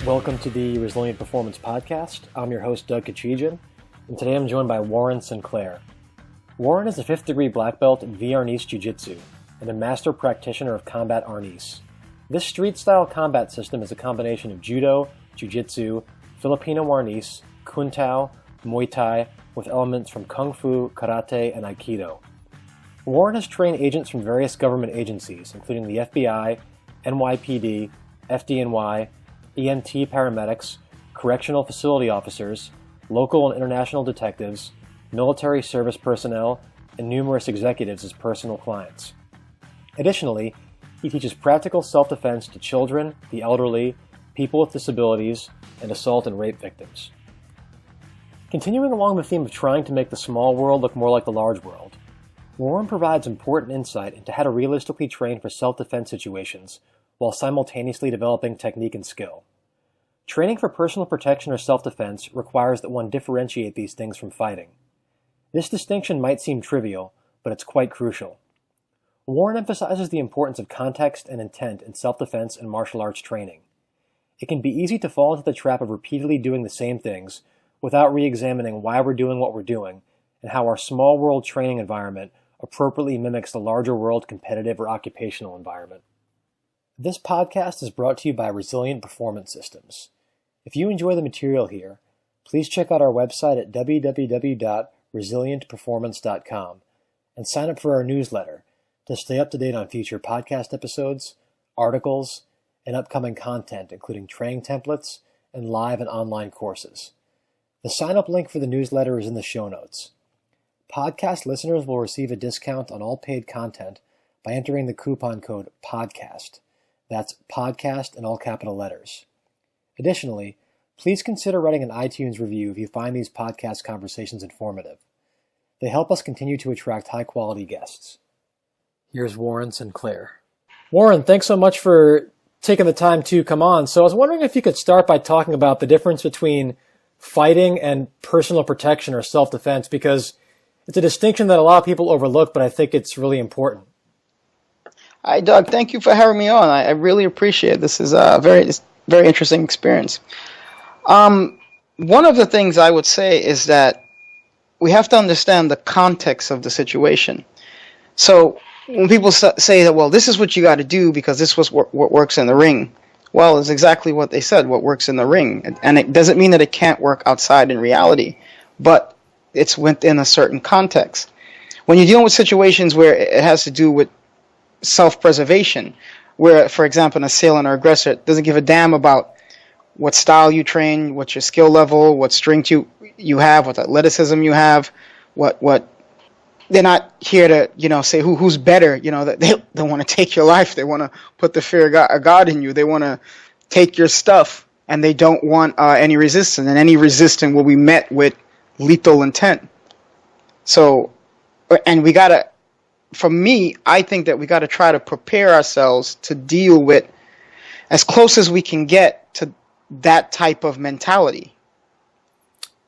Welcome to the Resilient Performance Podcast. I'm your host, Doug Kachigian, and today I'm joined by Warren Sinclair. Warren is a 5th degree black belt in V-Arnis Jiu-Jitsu and a master practitioner of combat Arnis. This street-style combat system is a combination of Judo, Jiu-Jitsu, Filipino Arnis, Kung Tao, Muay Thai, with elements from Kung Fu, Karate, and Aikido. Warren has trained agents from various government agencies, including the FBI, NYPD, FDNY, EMT paramedics, correctional facility officers, local and international detectives, military service personnel, and numerous executives as personal clients. Additionally, he teaches practical self-defense to children, the elderly, people with disabilities, and assault and rape victims. Continuing along the theme of trying to make the small world look more like the large world, Warren provides important insight into how to realistically train for self-defense situations while simultaneously developing technique and skill. Training for personal protection or self-defense requires that one differentiate these things from fighting. This distinction might seem trivial, but it's quite crucial. Warren emphasizes the importance of context and intent in self-defense and martial arts training. It can be easy to fall into the trap of repeatedly doing the same things without re-examining why we're doing what we're doing and how our small world training environment appropriately mimics the larger world competitive or occupational environment. This podcast is brought to you by Resilient Performance Systems. If you enjoy the material here, please check out our website at www.resilientperformance.com and sign up for our newsletter to stay up to date on future podcast episodes, articles, and upcoming content, including training templates and live and online courses. The sign-up link for the newsletter is in the show notes. Podcast listeners will receive a discount on all paid content by entering the coupon code PODCAST. That's podcast in all capital letters. Additionally, please consider writing an iTunes review if you find these podcast conversations informative. They help us continue to attract high-quality guests. Here's Warren Sinclair. Warren, thanks so much for taking the time to come on. So I was wondering if you could start by talking about the difference between fighting and personal protection or self-defense, because it's a distinction that a lot of people overlook, but I think it's really important. Hi, Doug. Thank you for having me on. I really appreciate it. This is a very interesting experience. One of the things I would say is that we have to understand the context of the situation. So when people say that, well, this is what you got to do because this was what works in the ring, well, it's exactly what they said, what works in the ring. And it doesn't mean that it can't work outside in reality, but it's within a certain context. When you're dealing with situations where it has to do with self-preservation, where, for example, an assailant or aggressor doesn't give a damn about what style you train, what your skill level, what strength you have, what athleticism you have, what they're not here to, say who's better, that they want to take your life, they want to put the fear of God in you, they want to take your stuff, and they don't want any resistance, and any resistance will be met with lethal intent. So, and we gotta, for me, I think that we got to try to prepare ourselves to deal with as close as we can get to that type of mentality.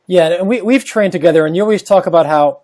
Yeah, and we've trained together, and you always talk about how,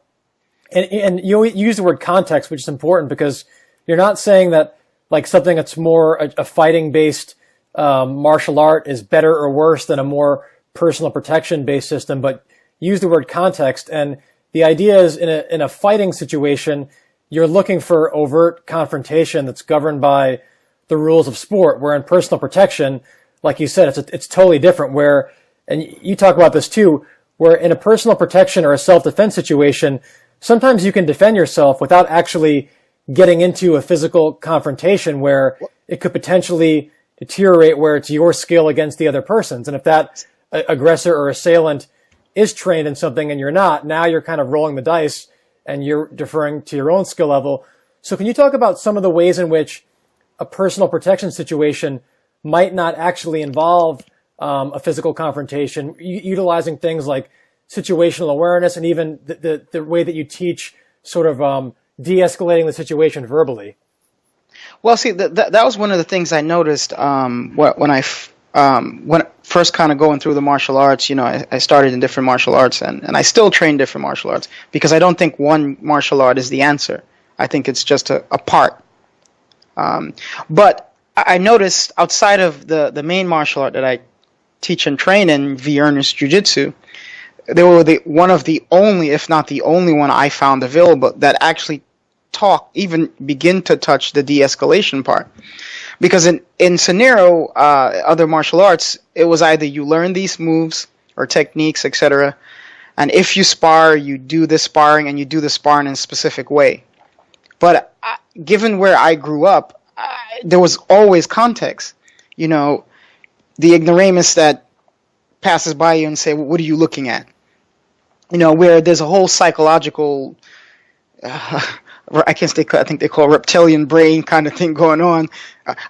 and you always use the word context, which is important because you're not saying that like something that's more a fighting-based martial art is better or worse than a more personal protection-based system, but use the word context. And the idea is in a fighting situation, you're looking for overt confrontation that's governed by the rules of sport, where in personal protection, like you said, it's totally different, where, and you talk about this too, where in a personal protection or a self-defense situation, sometimes you can defend yourself without actually getting into a physical confrontation where it could potentially deteriorate where it's your skill against the other person's. And if that aggressor or assailant is trained in something and you're not, now you're kind of rolling the dice and you're deferring to your own skill level. So can you talk about some of the ways in which a personal protection situation might not actually involve a physical confrontation, utilizing things like situational awareness and even the way that you teach sort of de-escalating the situation verbally? Well, see, that was one of the things I noticed when I first kind of going through the martial arts. I started in different martial arts, and I still train different martial arts because I don't think one martial art is the answer. I think it's just a part. But I noticed outside of the main martial art that I teach and train in Vietnamese Jiu-Jitsu, they were one of the only, if not the only one I found available that actually even begin to touch the de-escalation part. Because in scenario, other martial arts, it was either you learn these moves or techniques, etc., and if you spar, you do the sparring, and you do the sparring in a specific way. But given where I grew up, there was always context. You know, the ignoramus that passes by you and say, well, what are you looking at? You know, where there's a whole psychological, I think they call it reptilian brain kind of thing going on.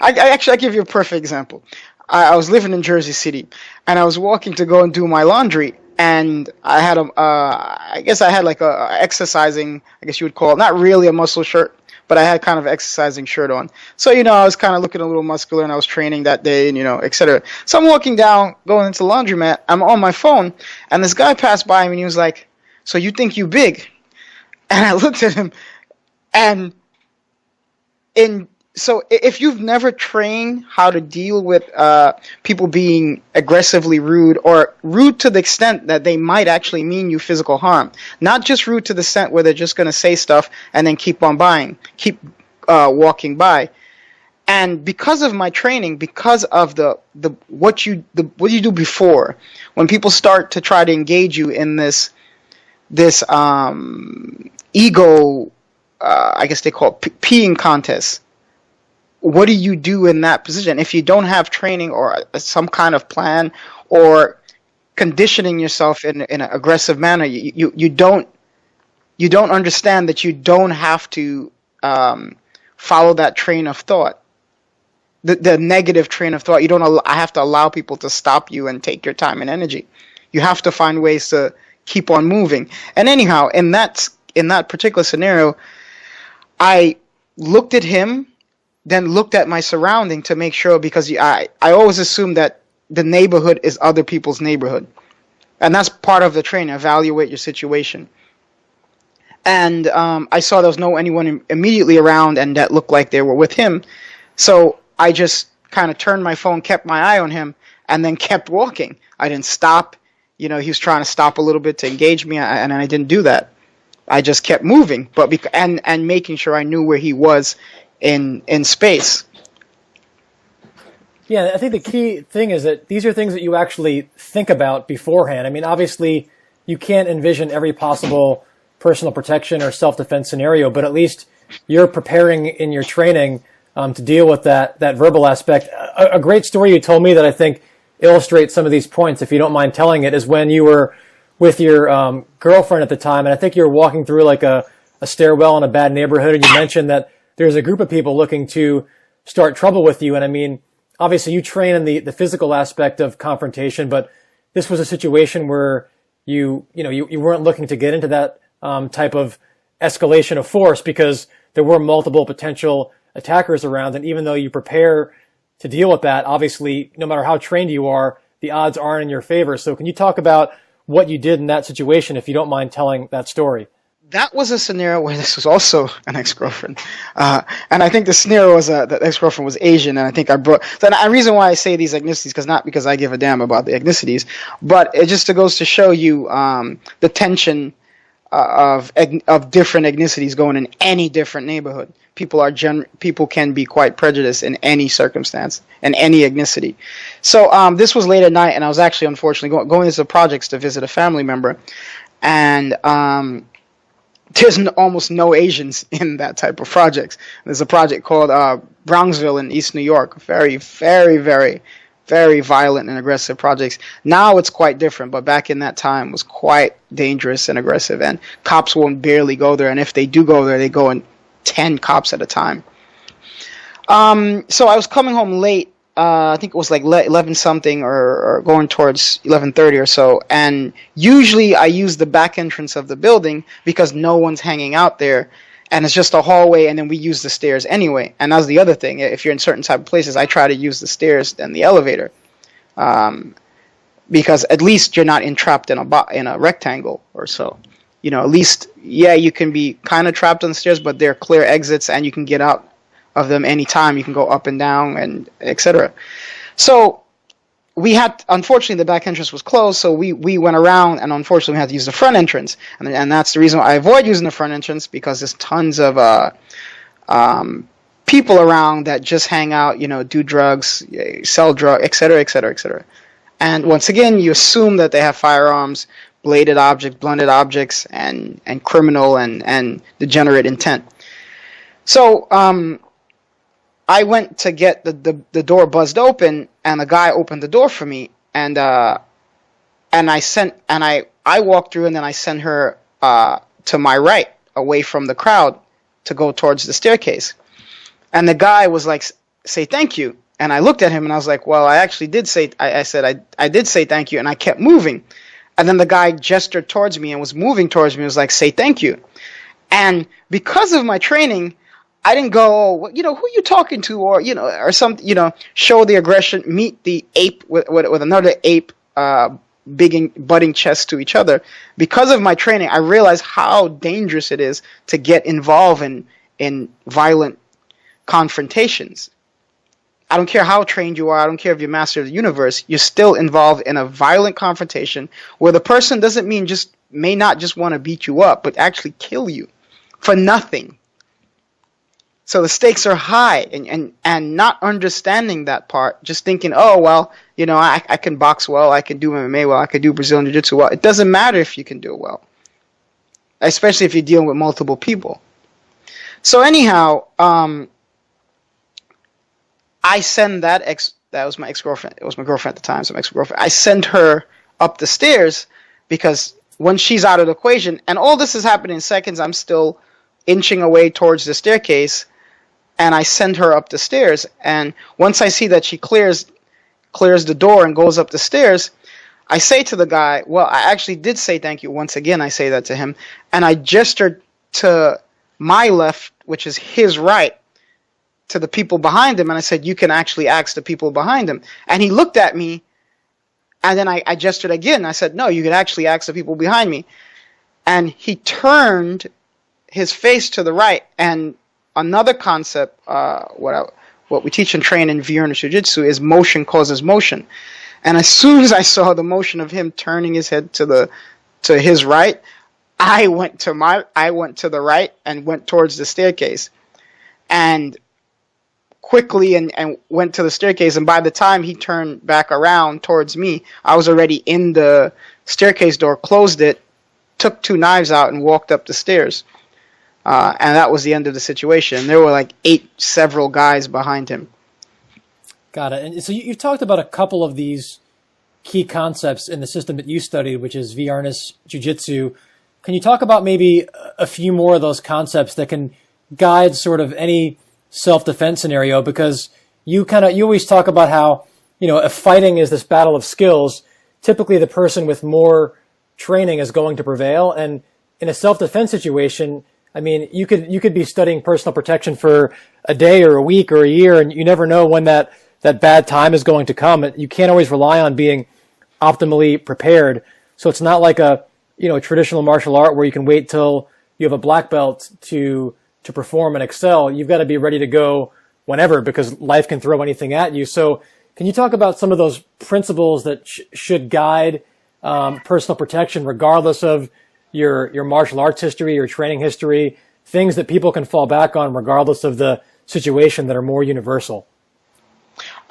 I'll give you a perfect example. I was living in Jersey City, and I was walking to go and do my laundry, and I had like a exercising, I guess you would call it, not really a muscle shirt, but I had kind of exercising shirt on. So, you know, I was kind of looking a little muscular, and I was training that day, and, you know, etc. So I'm walking down, going into the laundromat, I'm on my phone, and this guy passed by me, and he was like, so you think you big? And I looked at him, and so if you've never trained how to deal with people being aggressively rude, or rude to the extent that they might actually mean you physical harm, not just rude to the extent where they're just going to say stuff and then keep walking by. And because of my training, because of what you do before, when people start to try to engage you in this ego, I guess they call it peeing contest. What do you do in that position? If you don't have training or some kind of plan or conditioning yourself in an aggressive manner, you don't understand that you don't have to follow that train of thought, the negative train of thought. I have to allow people to stop you and take your time and energy. You have to find ways to keep on moving. And anyhow, in that particular scenario, I looked at him, then looked at my surrounding to make sure, because I always assume that the neighborhood is other people's neighborhood. And that's part of the training, evaluate your situation. And I saw there was anyone immediately around and that looked like they were with him. So I just kind of turned my phone, kept my eye on him, and then kept walking. I didn't stop. You know, he was trying to stop a little bit to engage me, and I didn't do that. I just kept moving, and making sure I knew where he was in space. Yeah, I think the key thing is that these are things that you actually think about beforehand. I mean, obviously, you can't envision every possible personal protection or self-defense scenario, but at least you're preparing in your training to deal with that verbal aspect. A great story you told me that I think illustrates some of these points, if you don't mind telling it, is when you were with your girlfriend at the time, and I think you were walking through like a stairwell in a bad neighborhood, and you mentioned that there's a group of people looking to start trouble with you. And I mean, obviously you train in the physical aspect of confrontation, but this was a situation where you weren't looking to get into that type of escalation of force, because there were multiple potential attackers around. And even though you prepare to deal with that, obviously, no matter how trained you are, the odds aren't in your favor. So can you talk about what you did in that situation, if you don't mind telling that story? That was a scenario where this was also an ex-girlfriend. And I think the scenario was the ex-girlfriend was Asian, and I think the reason why I say these ethnicities, not because I give a damn about the ethnicities, but it just goes to show you the tension of different ethnicities going in any different neighborhood. People can be quite prejudiced in any circumstance, in any ethnicity. So this was late at night, and I was actually, unfortunately, going into the projects to visit a family member, and there's almost no Asians in that type of projects. There's a project called Bronxville in East New York. Very, very, very, very violent and aggressive projects. Now it's quite different, but back in that time it was quite dangerous and aggressive, and cops won't barely go there, and if they do go there, they go in 10 cops at a time. So I was coming home late. I think it was like 11 something or going towards 11:30 or so. And usually I use the back entrance of the building because no one's hanging out there. And it's just a hallway, and then we use the stairs anyway. And that's the other thing. If you're in certain type of places, I try to use the stairs than the elevator. Because at least you're not entrapped in a rectangle or so. You know, at least, yeah, you can be kind of trapped on the stairs, but there are clear exits, and you can get out of them anytime. You can go up and down, and etc. So unfortunately, the back entrance was closed, so we went around, and unfortunately we had to use the front entrance, and that's the reason why I avoid using the front entrance, because there's tons of people around that just hang out, do drugs, sell drugs, etc., etc., etc. And once again, you assume that they have firearms, blunted objects, and criminal and degenerate intent. So I went to get the door buzzed open, and the guy opened the door for me, and I walked through, and then I sent her to my right, away from the crowd, to go towards the staircase. And the guy was like, "Say thank you." And I looked at him, and I was like, "Well, I actually did say." I said I did say thank you, and I kept moving. And then the guy gestured towards me and was moving towards me. He was like, "Say thank you." And because of my training, I didn't go, who are you talking to, or or something, show the aggression, meet the ape with another ape, butting chests to each other. Because of my training, I realized how dangerous it is to get involved in violent confrontations. I don't care how trained you are. I don't care if you're master of the universe. You're still involved in a violent confrontation where the person may not just want to beat you up, but actually kill you for nothing. So the stakes are high, and not understanding that part, just thinking, oh, well, I can box well, I can do MMA well, I can do Brazilian Jiu-Jitsu well. It doesn't matter if you can do it well, especially if you're dealing with multiple people. So anyhow, I send that was my ex-girlfriend. It was my girlfriend at the time, so my ex-girlfriend. I send her up the stairs, because when she's out of the equation, and all this is happening in seconds, I'm still inching away towards the staircase, and I send her up the stairs. And once I see that she clears the door and goes up the stairs, I say to the guy, well, I actually did say thank you. Once again, I say that to him, and I gestured to my left, which is his right, to the people behind him, and I said, you can actually ask the people behind him. And he looked at me, and then I gestured again. I said, no, you can actually ask the people behind me. And he turned his face to the right. And another concept, what we teach and train in Viornish Jiu-Jitsu, is motion causes motion. And as soon as I saw the motion of him turning his head to his right, I went to the right and went towards the staircase, and quickly and went to the staircase. And by the time he turned back around towards me, I was already in the staircase door, closed it, took 2 knives out, and walked up the stairs. And that was the end of the situation. There were like several guys behind him. Got it. And so you've talked about a couple of these key concepts in the system that you studied, which is Viornish Jiu-Jitsu. Can you talk about maybe a few more of those concepts that can guide sort of any self-defense scenario? Because you always talk about how, if fighting is this battle of skills, typically the person with more training is going to prevail. And in a self-defense situation, I mean, you could be studying personal protection for a day or a week or a year, and you never know when that bad time is going to come. You can't always rely on being optimally prepared. So it's not like a traditional martial art where you can wait till you have a black belt to perform and excel. You've got to be ready to go whenever, because life can throw anything at you. So can you talk about some of those principles that should guide personal protection, regardless of your martial arts history, your training history, things that people can fall back on regardless of the situation that are more universal?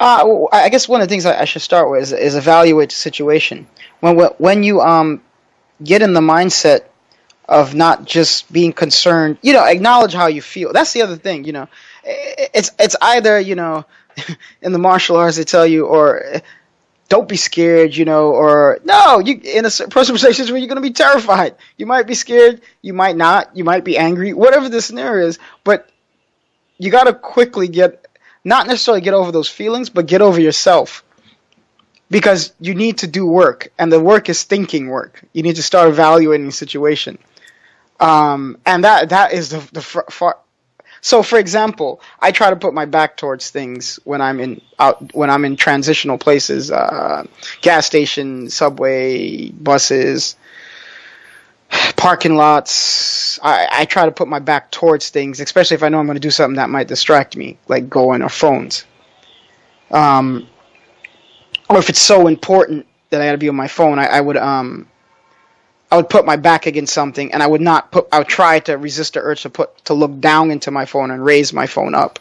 I guess one of the things I should start with is evaluate the situation. When you get in the mindset of not just being concerned, acknowledge how you feel. That's the other thing, It's either, in the martial arts they tell you, or don't be scared, or no, you in a personal situation where you're going to be terrified. You might be scared, you might not, you might be angry, whatever the scenario is, but you got to quickly not necessarily get over those feelings, but get over yourself. Because you need to do work, and the work is thinking work. You need to start evaluating the situation. And that is the far. So, for example, I try to put my back towards things when I'm in transitional places, gas station, subway, buses, parking lots. I try to put my back towards things, especially if I know I'm going to do something that might distract me, like going or phones. or if it's so important that I got to be on my phone, I would put my back against something, and I would try to resist the urge to look down into my phone and raise my phone up.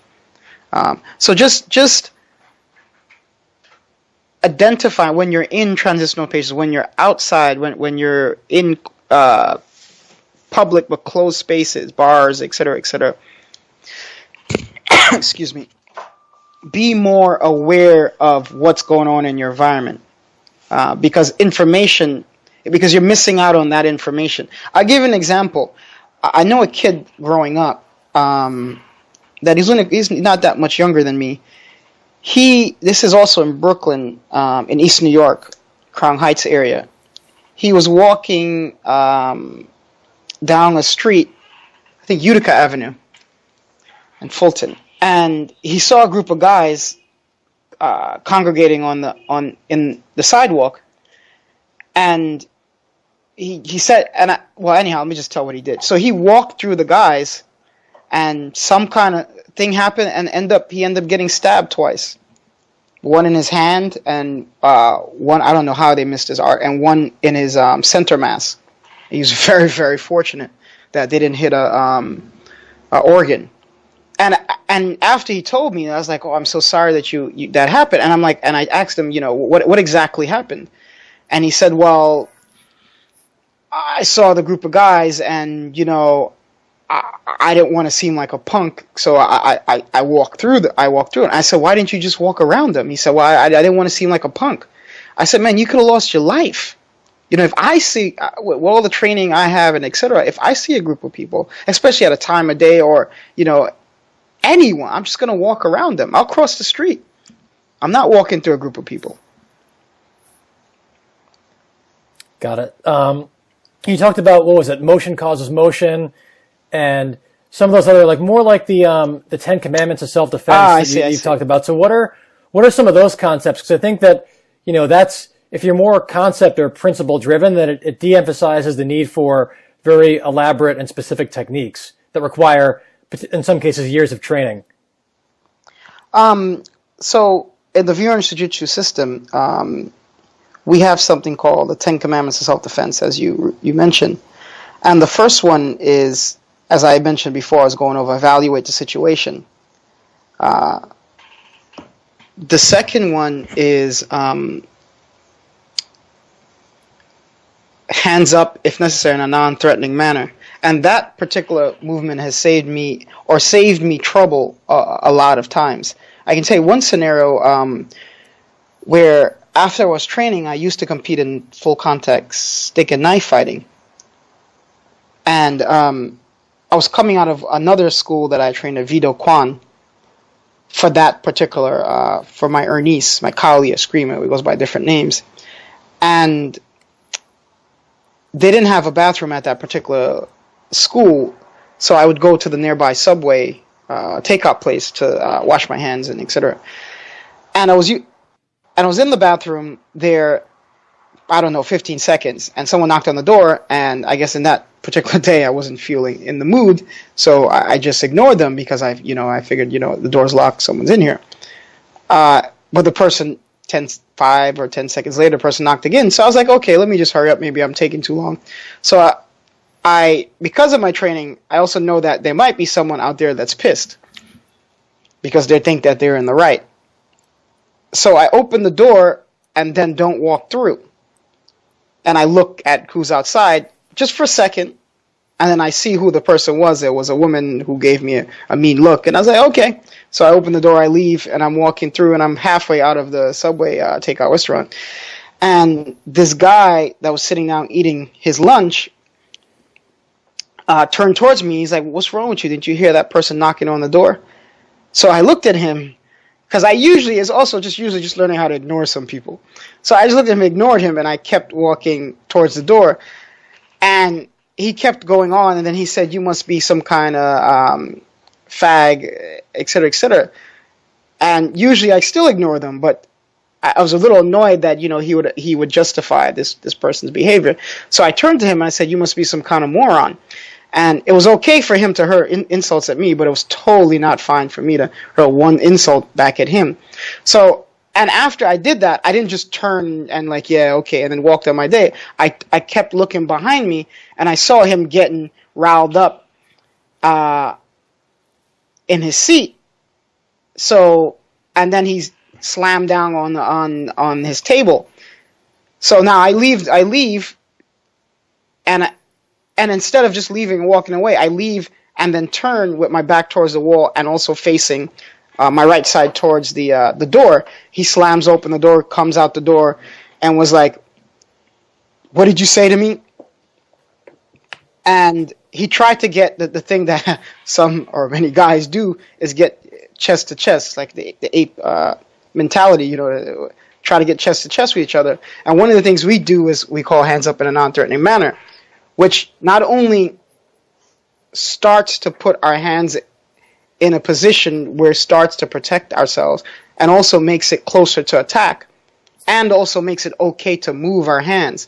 So just identify when you're in transitional pages, when you're outside, when you're in public but closed spaces, bars, etc., etc. Excuse me. Be more aware of what's going on in your environment, because you're missing out on that information. I'll give an example. I know a kid growing up that he's not that much younger than me. This is also in Brooklyn, in East New York, Crown Heights area. He was walking down a street, I think Utica Avenue in Fulton, and he saw a group of guys congregating in the sidewalk, and he said, anyhow, let me just tell what he did. So he walked through the guys, and some kind of thing happened, and he ended up getting stabbed twice. One in his hand, and one, I don't know how they missed his arm, and one in his center mass. He was very, very fortunate that they didn't hit a organ. And after he told me, I was like, "Oh, I'm so sorry that that happened." And I'm like, and I asked him, what exactly happened? And he said, "Well, I saw the group of guys, and I didn't want to seem like a punk, so I walked through it." And I said, "Why didn't you just walk around them?" He said, "Well, I didn't want to seem like a punk." I said, "Man, you could have lost your life. If I see, with all the training I have and etc., if I see a group of people, especially at a time of day or anyone, I'm just gonna walk around them. I'll cross the street. I'm not walking through a group of people." Got it. You talked about, what was it? Motion causes motion, and some of those other, more like the 10 Commandments of self-defense you've talked about. So what are some of those concepts? Because I think that that's, if you're more concept or principle driven, then it de-emphasizes the need for very elaborate and specific techniques that require, in some cases, years of training. So in the Viornish Jiu-Jitsu system, we have something called the 10 Commandments of Self-Defense, as you mentioned. And the first one is, as I mentioned before, I was going over, evaluate the situation. The second one is hands up if necessary in a non-threatening manner. And that particular movement has saved me trouble a lot of times. I can tell you one scenario where after I was training, I used to compete in full contact stick and knife fighting. And I was coming out of another school that I trained at, Vido Kwan, for that particular, for my Ernice, my Kalia Screamer. It goes by different names. And they didn't have a bathroom at that particular school, so I would go to the nearby Subway takeout place to wash my hands and etc. And I was in the bathroom there, I don't know, 15 seconds, and someone knocked on the door, and I guess in that particular day I wasn't feeling in the mood, so I just ignored them because I figured, the door's locked, someone's in here. But the person, 5 or 10 seconds later, the person knocked again, so I was like, okay, let me just hurry up, maybe I'm taking too long. So because of my training, I also know that there might be someone out there that's pissed because they think that they're in the right. So I open the door and then don't walk through. And I look at who's outside just for a second, and then I see who the person was. There was a woman who gave me a mean look, and I was like, okay. So I open the door, I leave, and I'm walking through, and I'm halfway out of the Subway takeout restaurant. And this guy that was sitting down eating his lunch turned towards me. He's like, "What's wrong with you? Didn't you hear that person knocking on the door?" So I looked at him, because I usually just learning how to ignore some people. So I just looked at him, ignored him, and I kept walking towards the door. And he kept going on, and then he said, "You must be some kind of fag," etc., etc. And usually I still ignore them, but I was a little annoyed that he would justify this person's behavior. So I turned to him and I said, "You must be some kind of moron." And it was okay for him to hurl insults at me, but it was totally not fine for me to hurl one insult back at him. So And after I did that, I didn't just turn and like, yeah, okay, and then walked on my day. I kept looking behind me, and I saw him getting riled up in his seat. So, and then he's slammed down on his table. So now I leave, and instead of just leaving and walking away, I leave and then turn with my back towards the wall and also facing my right side towards the door. He slams open the door, comes out the door, and was like, "What did you say to me?" And he tried to get the thing that some or many guys do is get chest to chest, like the ape mentality, you know, try to get chest to chest with each other. And one of the things we do is we call hands up in a non-threatening manner, which not only starts to put our hands in a position where it starts to protect ourselves and also makes it closer to attack and also makes it okay to move our hands.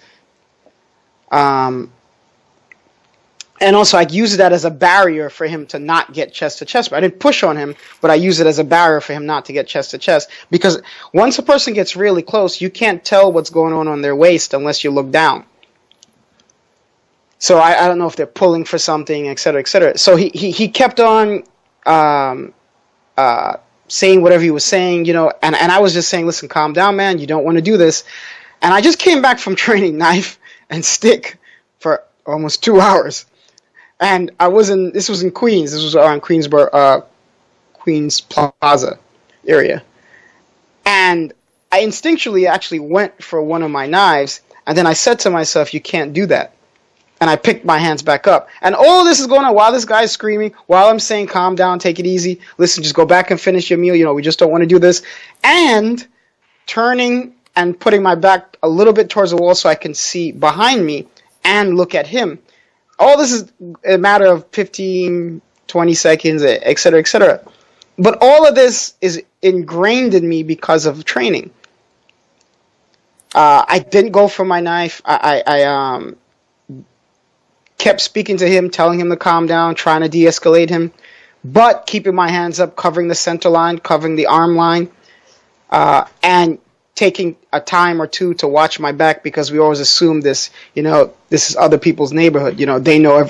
And also, I use that as a barrier for him to not get chest to chest. I didn't push on him, but I use it as a barrier for him not to get chest to chest. Because once a person gets really close, you can't tell what's going on their waist unless you look down. So I don't know if they're pulling for something, et cetera, et cetera. So he kept on saying whatever he was saying, you know, and I was just saying, listen, calm down, man. You don't want to do this. And I just came back from training knife and stick for almost 2 hours. And this was in Queens. This was around Queensboro, Queens Plaza area. And I instinctually actually went for one of my knives. And then I said to myself, you can't do that. And I picked my hands back up. And all this is going on while this guy's screaming, while I'm saying, calm down, take it easy. Listen, just go back and finish your meal. You know, we just don't want to do this. And turning and putting my back a little bit towards the wall so I can see behind me and look at him. All this is a matter of 15, 20 seconds, et cetera, et cetera. But all of this is ingrained in me because of training. I didn't go for my knife. I kept speaking to him, telling him to calm down, trying to de-escalate him, but keeping my hands up, covering the center line, covering the arm line, and taking a time or two to watch my back, because we always assume this, you know, this is other people's neighborhood. You know,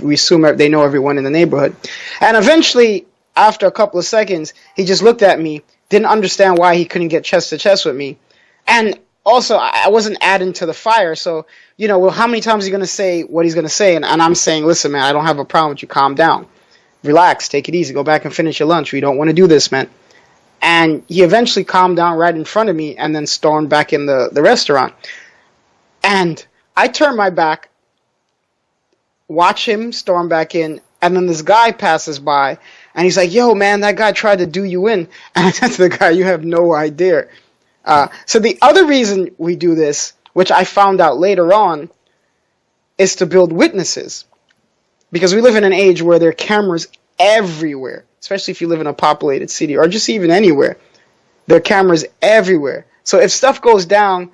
we assume they know everyone in the neighborhood. And eventually, after a couple of seconds, he just looked at me, didn't understand why he couldn't get chest to chest with me. And also, I wasn't adding to the fire. So, you know, well, how many times is he going to say what he's going to say? And I'm saying, listen, man, I don't have a problem with you. Calm down. Relax. Take it easy. Go back and finish your lunch. We don't want to do this, man. And he eventually calmed down right in front of me and then stormed back in the restaurant. And I turned my back, watch him storm back in, and then this guy passes by, and he's like, yo, man, that guy tried to do you in. And I said to the guy, you have no idea. So the other reason we do this, which I found out later on, is to build witnesses. Because we live in an age where there are cameras everywhere, especially if you live in a populated city or just even anywhere. There are cameras everywhere. So if stuff goes down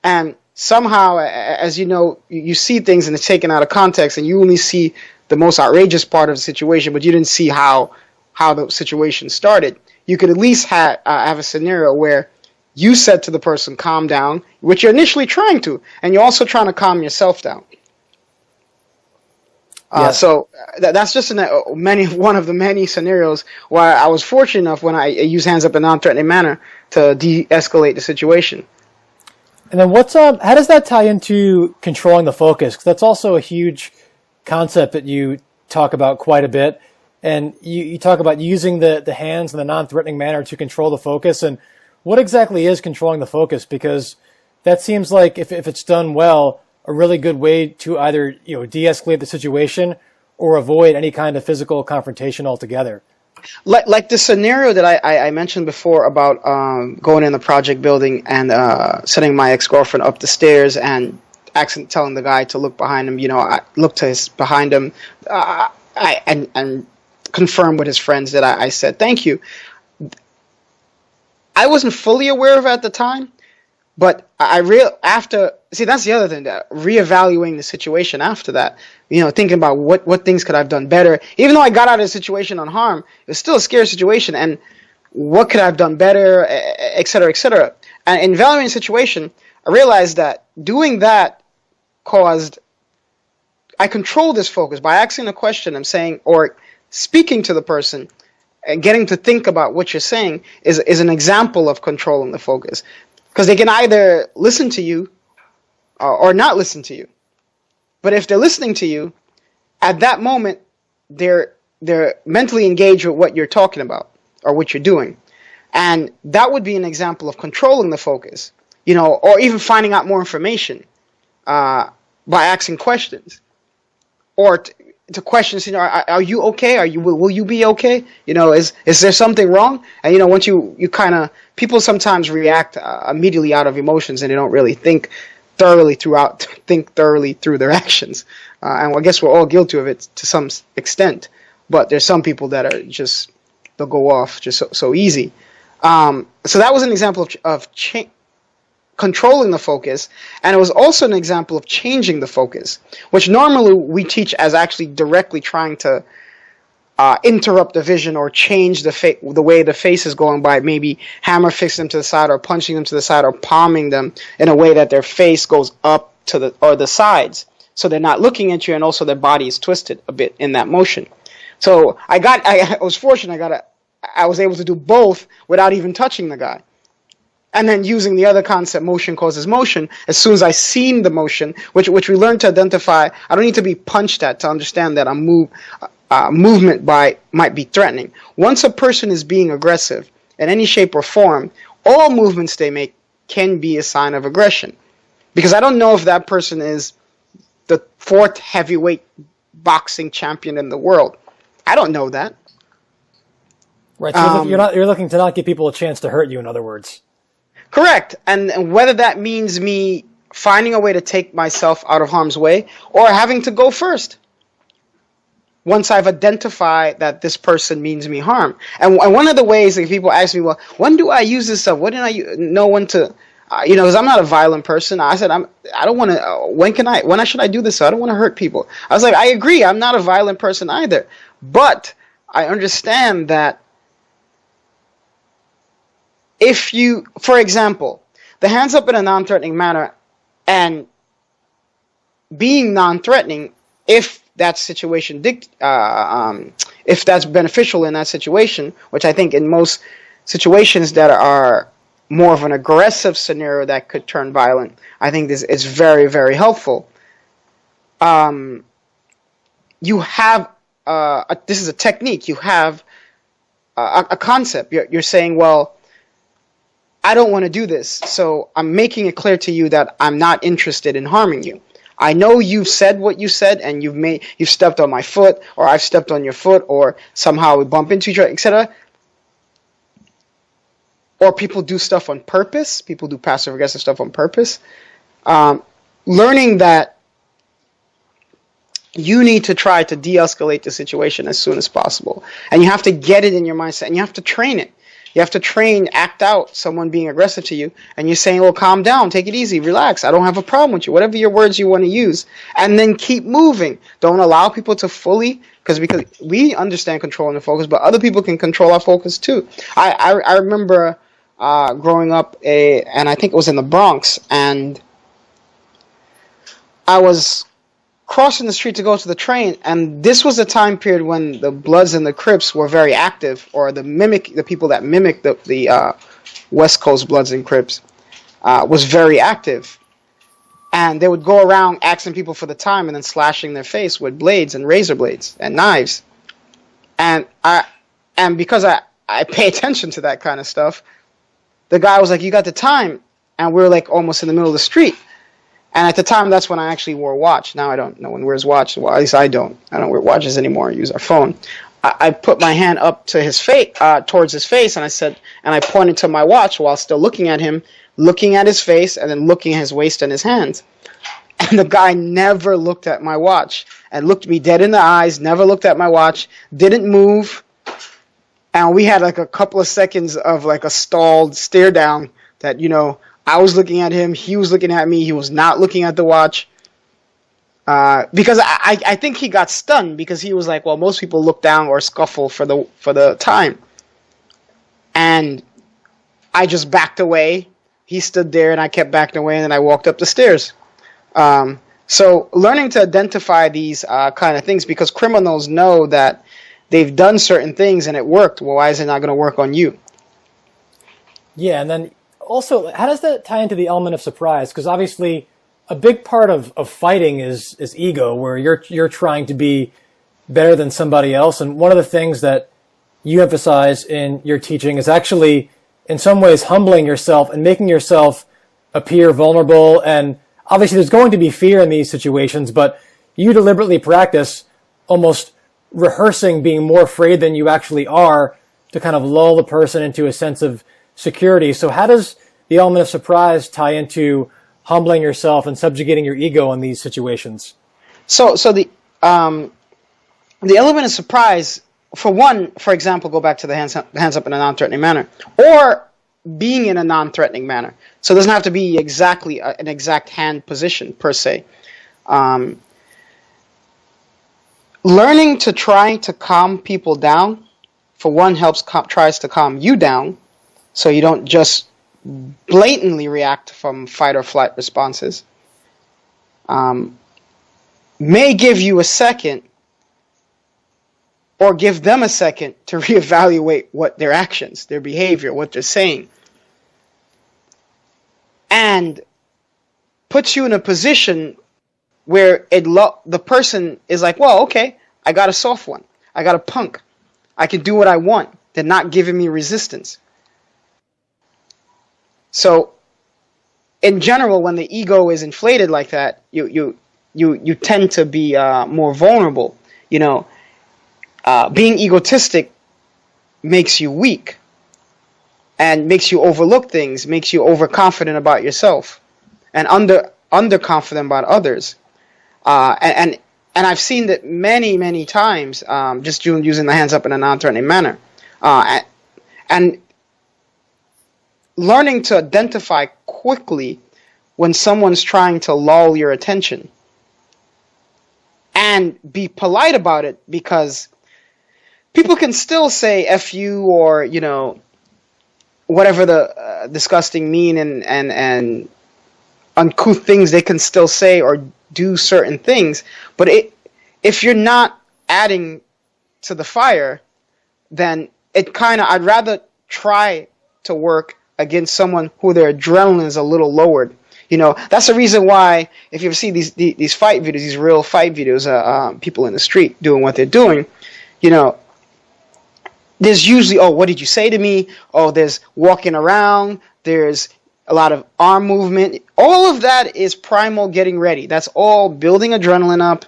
and somehow, as you know, you see things and it's taken out of context and you only see the most outrageous part of the situation, but you didn't see how the situation started, you could at least have a scenario where you said to the person, calm down, which you're initially trying to, and you're also trying to calm yourself down. So that's just one of the many scenarios where I was fortunate enough when I use hands up in a non-threatening manner to de-escalate the situation. And then how does that tie into controlling the focus? 'Cause that's also a huge concept that you talk about quite a bit. And you talk about using the hands in the non-threatening manner to control the focus. And what exactly is controlling the focus? Because that seems like if it's done well, a really good way to either, you know, de-escalate the situation or avoid any kind of physical confrontation altogether. Like the scenario that I mentioned before about going in the project building and sending my ex-girlfriend up the stairs and telling the guy to look behind him. You know, I looked behind him and confirmed with his friends that I said thank you. I wasn't fully aware of it at the time, but that's the other thing, reevaluating the situation after that. You know, thinking about what things could I have done better. Even though I got out of the situation unharmed, it was still a scary situation. And what could I have done better, et cetera, et cetera. And in evaluating the situation, I realized that doing that I controlled this focus by asking a question and saying, or speaking to the person and getting to think about what you're saying is an example of controlling the focus. Because they can either listen to you or not listen to you. But if they're listening to you, at that moment, they're mentally engaged with what you're talking about or what you're doing. And that would be an example of controlling the focus, or even finding out more information by asking questions. Or to questions, are you okay? Will you be okay? Is there something wrong? And once you kind of, people sometimes react immediately out of emotions, and they don't really think thoroughly through their actions. And I guess we're all guilty of it to some extent. But there's some people that are just, they'll go off just so easy. So that was an example of controlling the focus, and it was also an example of changing the focus, which normally we teach as actually directly trying to interrupt the vision or change the way the face is going by maybe hammer fixing them to the side or punching them to the side or palming them in a way that their face goes up to the sides, so they're not looking at you, and also their body is twisted a bit in that motion. So I was fortunate. I was able to do both without even touching the guy. And then using the other concept, motion causes motion, as soon as I seen the motion, which we learned to identify, I don't need to be punched at to understand that movement might be threatening. Once a person is being aggressive in any shape or form, all movements they make can be a sign of aggression. Because I don't know if that person is the 4th heavyweight boxing champion in the world. I don't know that. Right, so you're looking to not give people a chance to hurt you, in other words. Correct. And whether that means me finding a way to take myself out of harm's way or having to go first once I've identified that this person means me harm. And one of the ways that people ask me, well, when do I use this stuff? When did I know when to, because I'm not a violent person. I said, I don't want to, when should I do this? I don't want to hurt people. I was like, I agree. I'm not a violent person either. But I understand that if you, for example, the hands up in a non-threatening manner and being non-threatening, if that situation, if that's beneficial in that situation, which I think in most situations that are more of an aggressive scenario that could turn violent, I think this is very, very helpful. You have, this is a technique, you have a concept. You're saying, well, I don't want to do this, so I'm making it clear to you that I'm not interested in harming you. I know you've said what you said, and you've stepped on my foot, or I've stepped on your foot, or somehow we bump into each other, etc. Or people do stuff on purpose. People do passive-aggressive stuff on purpose. Learning that you need to try to de-escalate the situation as soon as possible. And you have to get it in your mindset, and you have to train it. You have to act out someone being aggressive to you, and you're saying, well, calm down, take it easy, relax, I don't have a problem with you, whatever your words you want to use, and then keep moving. Don't allow people to fully, because we understand controlling the focus, but other people can control our focus too. I remember growing up, and I think it was in the Bronx, and I was crossing the street to go to the train, and this was a time period when the Bloods and the Crips were very active, or the people that mimic the West Coast Bloods and Crips was very active, and they would go around asking people for the time and then slashing their face with blades and razor blades and knives, and because I pay attention to that kind of stuff, the guy was like, "You got the time?" And we were like almost in the middle of the street. And at the time, that's when I actually wore a watch. Now I don't. No one wears watch. Well, at least I don't. I don't wear watches anymore. I use our phone. I put my hand up to his face, towards his face, and I said, and I pointed to my watch while still looking at him, looking at his face, and then looking at his waist and his hands. And the guy never looked at my watch and looked me dead in the eyes. Never looked at my watch. Didn't move. And we had like a couple of seconds of like a stalled stare down that, I was looking at him, he was looking at me, he was not looking at the watch. Because I think he got stunned because he was like, well, most people look down or scuffle for the time. And I just backed away he stood there, and I kept backing away, and then I walked up the stairs. So learning to identify these kind of things, because criminals know that they've done certain things and it worked. Well, why is it not going to work on you? Yeah, and then also, how does that tie into the element of surprise? Because obviously, a big part of fighting is ego, where you're trying to be better than somebody else. And one of the things that you emphasize in your teaching is actually, in some ways, humbling yourself and making yourself appear vulnerable. And obviously, there's going to be fear in these situations, but you deliberately practice almost rehearsing being more afraid than you actually are to kind of lull the person into a sense of security. So how does the element of surprise tie into humbling yourself and subjugating your ego in these situations? So the element of surprise, for example, go back to the hands up in a non-threatening manner, or being in a non-threatening manner. So it doesn't have to be exactly an exact hand position per se. Learning to try to calm people down, for one, tries to calm you down, so you don't just blatantly react from fight or flight responses. May give you a second, or give them a second to reevaluate what their actions, their behavior, what they're saying, and puts you in a position where the person is like, well, okay, I got a soft one. I got a punk. I can do what I want. They're not giving me resistance. So, in general, when the ego is inflated like that, you tend to be more vulnerable. You know, being egotistic makes you weak and makes you overlook things, makes you overconfident about yourself and underconfident about others. And I've seen that many times, just using the hands up in a non-threatening manner, and learning to identify quickly when someone's trying to lull your attention, and be polite about it, because people can still say F you, or, you know, whatever the disgusting, mean, and uncouth things they can still say or do certain things. But if you're not adding to the fire, then I'd rather try to work against someone who their adrenaline is a little lowered. You know, that's the reason why, if you ever see these fight videos, these real fight videos, people in the street doing what they're doing, you know, there's usually, oh, what did you say to me? Oh, there's walking around, there's a lot of arm movement. All of that is primal getting ready. That's all building adrenaline up,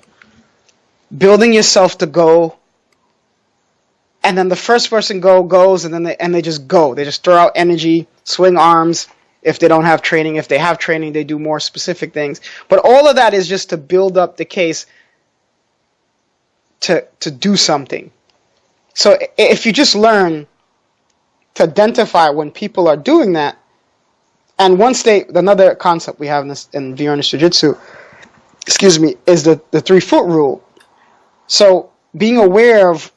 building yourself to go. And then the first person goes, and then they just go. They just throw out energy, swing arms. If they don't have training, if they have training, they do more specific things. But all of that is just to build up the case to do something. So if you just learn to identify when people are doing that, and another concept we have in Viennese Jiu-Jitsu, is the 3-foot rule. So being aware of,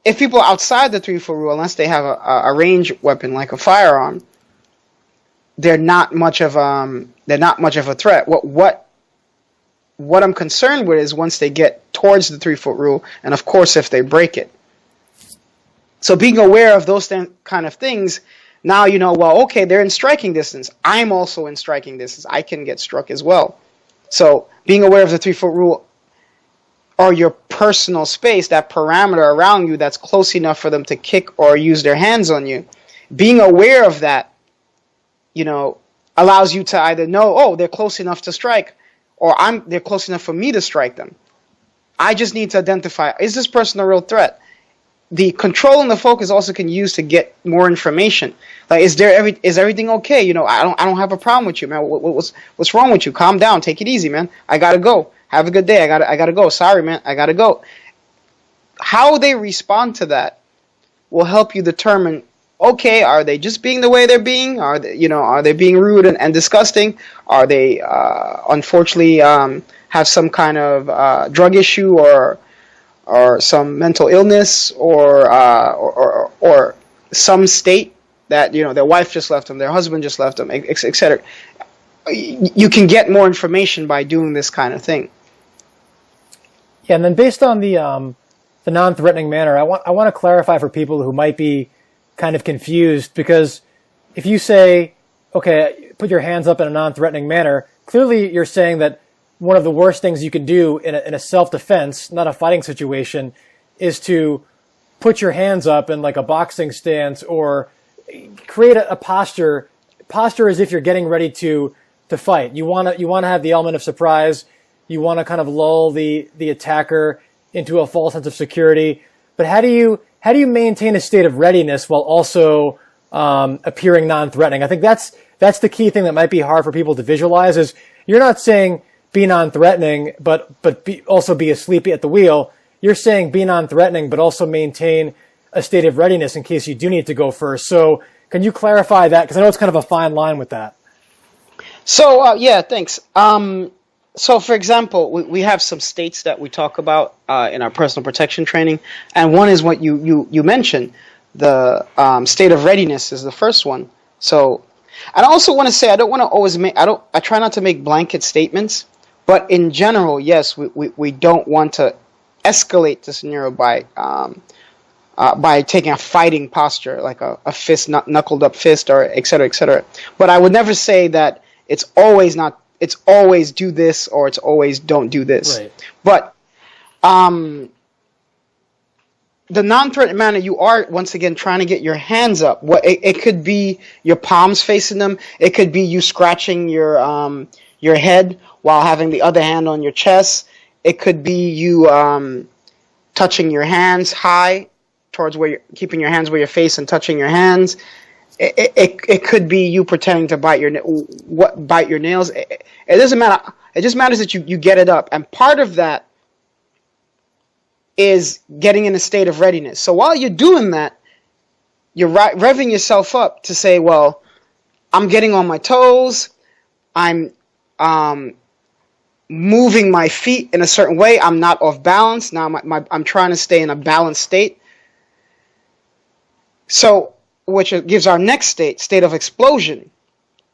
if people are outside the 3-foot rule, unless they have a ranged weapon like a firearm, they're not much of a threat. What I'm concerned with is once they get towards the 3-foot rule, and of course if they break it. So being aware of those kind of things, now you know, well, okay, they're in striking distance. I'm also in striking distance. I can get struck as well. So being aware of the 3-foot rule, or your personal space, that parameter around you that's close enough for them to kick or use their hands on you, being aware of that, you know, allows you to either know, oh, they're close enough to strike, or they're close enough for me to strike them. I just need to identify, is this person a real threat? The control and the focus also can use to get more information. Like, is everything okay? You know, I don't have a problem with you, man. What's wrong with you? Calm down. Take it easy, man. I gotta go. Have a good day. I gotta go. Sorry, man. I gotta go. How they respond to that will help you determine, okay, are they just being the way they're being? Are they being rude and disgusting? Are they unfortunately have some kind of drug issue or some mental illness or some state that their wife just left them, their husband just left them, etc. You can get more information by doing this kind of thing. Yeah, and then based on the non-threatening manner, I want to clarify for people who might be kind of confused, because if you say, okay, put your hands up in a non-threatening manner, clearly you're saying that one of the worst things you can do in a self-defense, not a fighting situation, is to put your hands up in like a boxing stance or create a posture as if you're getting ready to fight. You want to have the element of surprise. You want to kind of lull the attacker into a false sense of security. But how do you maintain a state of readiness while also appearing non-threatening? I think that's the key thing that might be hard for people to visualize. Is you're not saying be non-threatening, but also be asleep at the wheel. You're saying be non-threatening, but also maintain a state of readiness in case you do need to go first. So can you clarify that? Because I know it's kind of a fine line with that. So, yeah, thanks. So, for example, we have some states that we talk about in our personal protection training, and one is what you mentioned. The state of readiness is the first one. So, and I also want to say I don't want to always I try not to make blanket statements, but in general, yes, we don't want to escalate the scenario by taking a fighting posture, like a fist, knuckled up fist, or et cetera, et cetera. But I would never say that it's always do this or it's always don't do this. Right. But the non-threatening manner, you are once again trying to get your hands up. It could be your palms facing them. It could be you scratching your head while having the other hand on your chest. It could be you touching your hands high towards where you're keeping your hands where your face and touching your hands. It could be you pretending to bite your nails. It doesn't matter. It just matters that you get it up. And part of that is getting in a state of readiness. So while you're doing that, you're revving yourself up to say, well, I'm getting on my toes. I'm moving my feet in a certain way. I'm not off balance. Now I'm trying to stay in a balanced state. So, which gives our next state of explosion.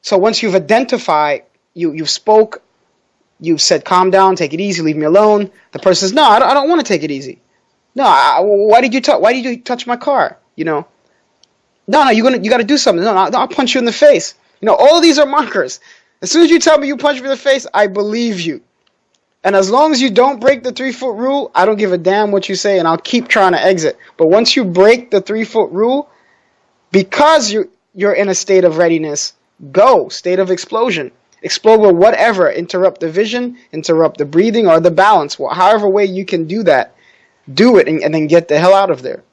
So once you've identified, you've spoke, you've said, calm down, take it easy, leave me alone. The person says, no, I don't want to take it easy. No, why did you touch my car? No, you got to do something. No, I'll punch you in the face. All of these are markers. As soon as you tell me you punch me in the face, I believe you. And as long as you don't break the 3-foot rule, I don't give a damn what you say, and I'll keep trying to exit. But once you break the 3-foot rule, because you're in a state of readiness, go, state of explosion. Explode with whatever, interrupt the vision, interrupt the breathing, or the balance. However way you can do that, do it, and then get the hell out of there.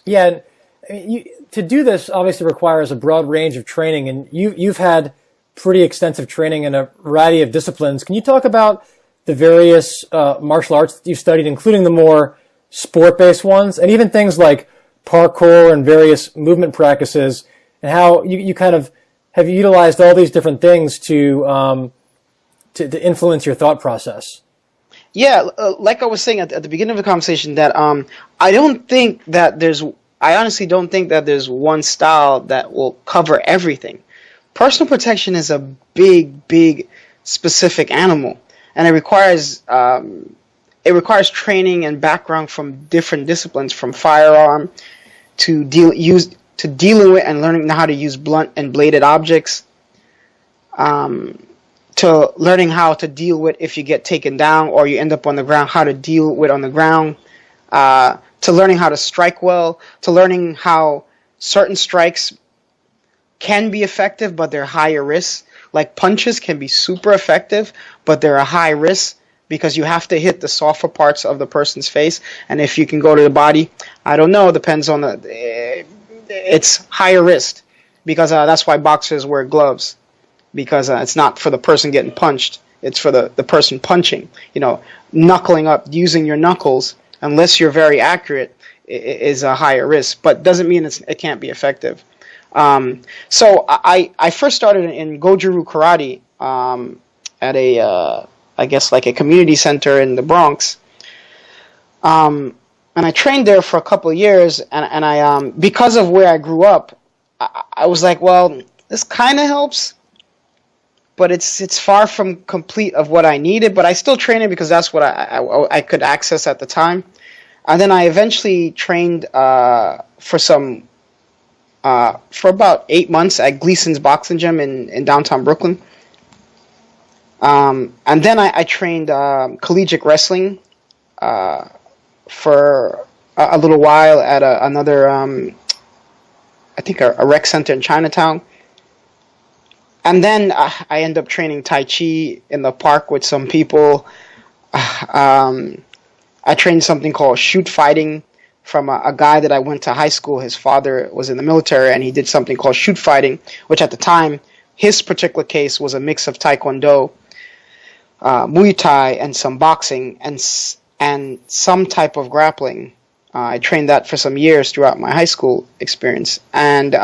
Yeah, to do this obviously requires a broad range of training, and you've had pretty extensive training in a variety of disciplines. Can you talk about the various martial arts that you've studied, including the more sport-based ones, and even things like parkour and various movement practices, and how you kind of have utilized all these different things to influence your thought process? Yeah, like I was saying at the beginning of the conversation, that I honestly don't think that there's one style that will cover everything. Personal protection is a big specific animal, and it requires training and background from different disciplines, from firearm to dealing with and learning how to use blunt and bladed objects, to learning how to deal with if you get taken down or you end up on the ground, how to deal with on the ground, to learning how to strike well, to learning how certain strikes can be effective, but they're higher risk. Like punches can be super effective, but they're a high risk because you have to hit the softer parts of the person's face. And if you can go to the body, I don't know, depends on it's higher risk, because that's why boxers wear gloves, because it's not for the person getting punched, it's for the person punching. Knuckling up, using your knuckles, unless you're very accurate, is a higher risk, but doesn't mean it can't be effective. So I first started in Goju-Ryu Karate at a I guess like a community center in the Bronx. And and I trained there for a couple of years, and I because of where I grew up, I was like, well, this kind of helps, but it's far from complete of what I needed. But I still trained it because that's what I could access at the time. And then I eventually trained for about 8 months at Gleason's Boxing Gym in downtown Brooklyn. And then I trained collegiate wrestling for a little while at another, I think a rec center in Chinatown. And then I ended up training Tai Chi in the park with some people. I trained something called shoot fighting from a guy that I went to high school. His father was in the military, and he did something called shoot fighting, which at the time, his particular case was a mix of Taekwondo, Muay Thai, and some boxing, and some type of grappling. I trained that for some years throughout my high school experience. And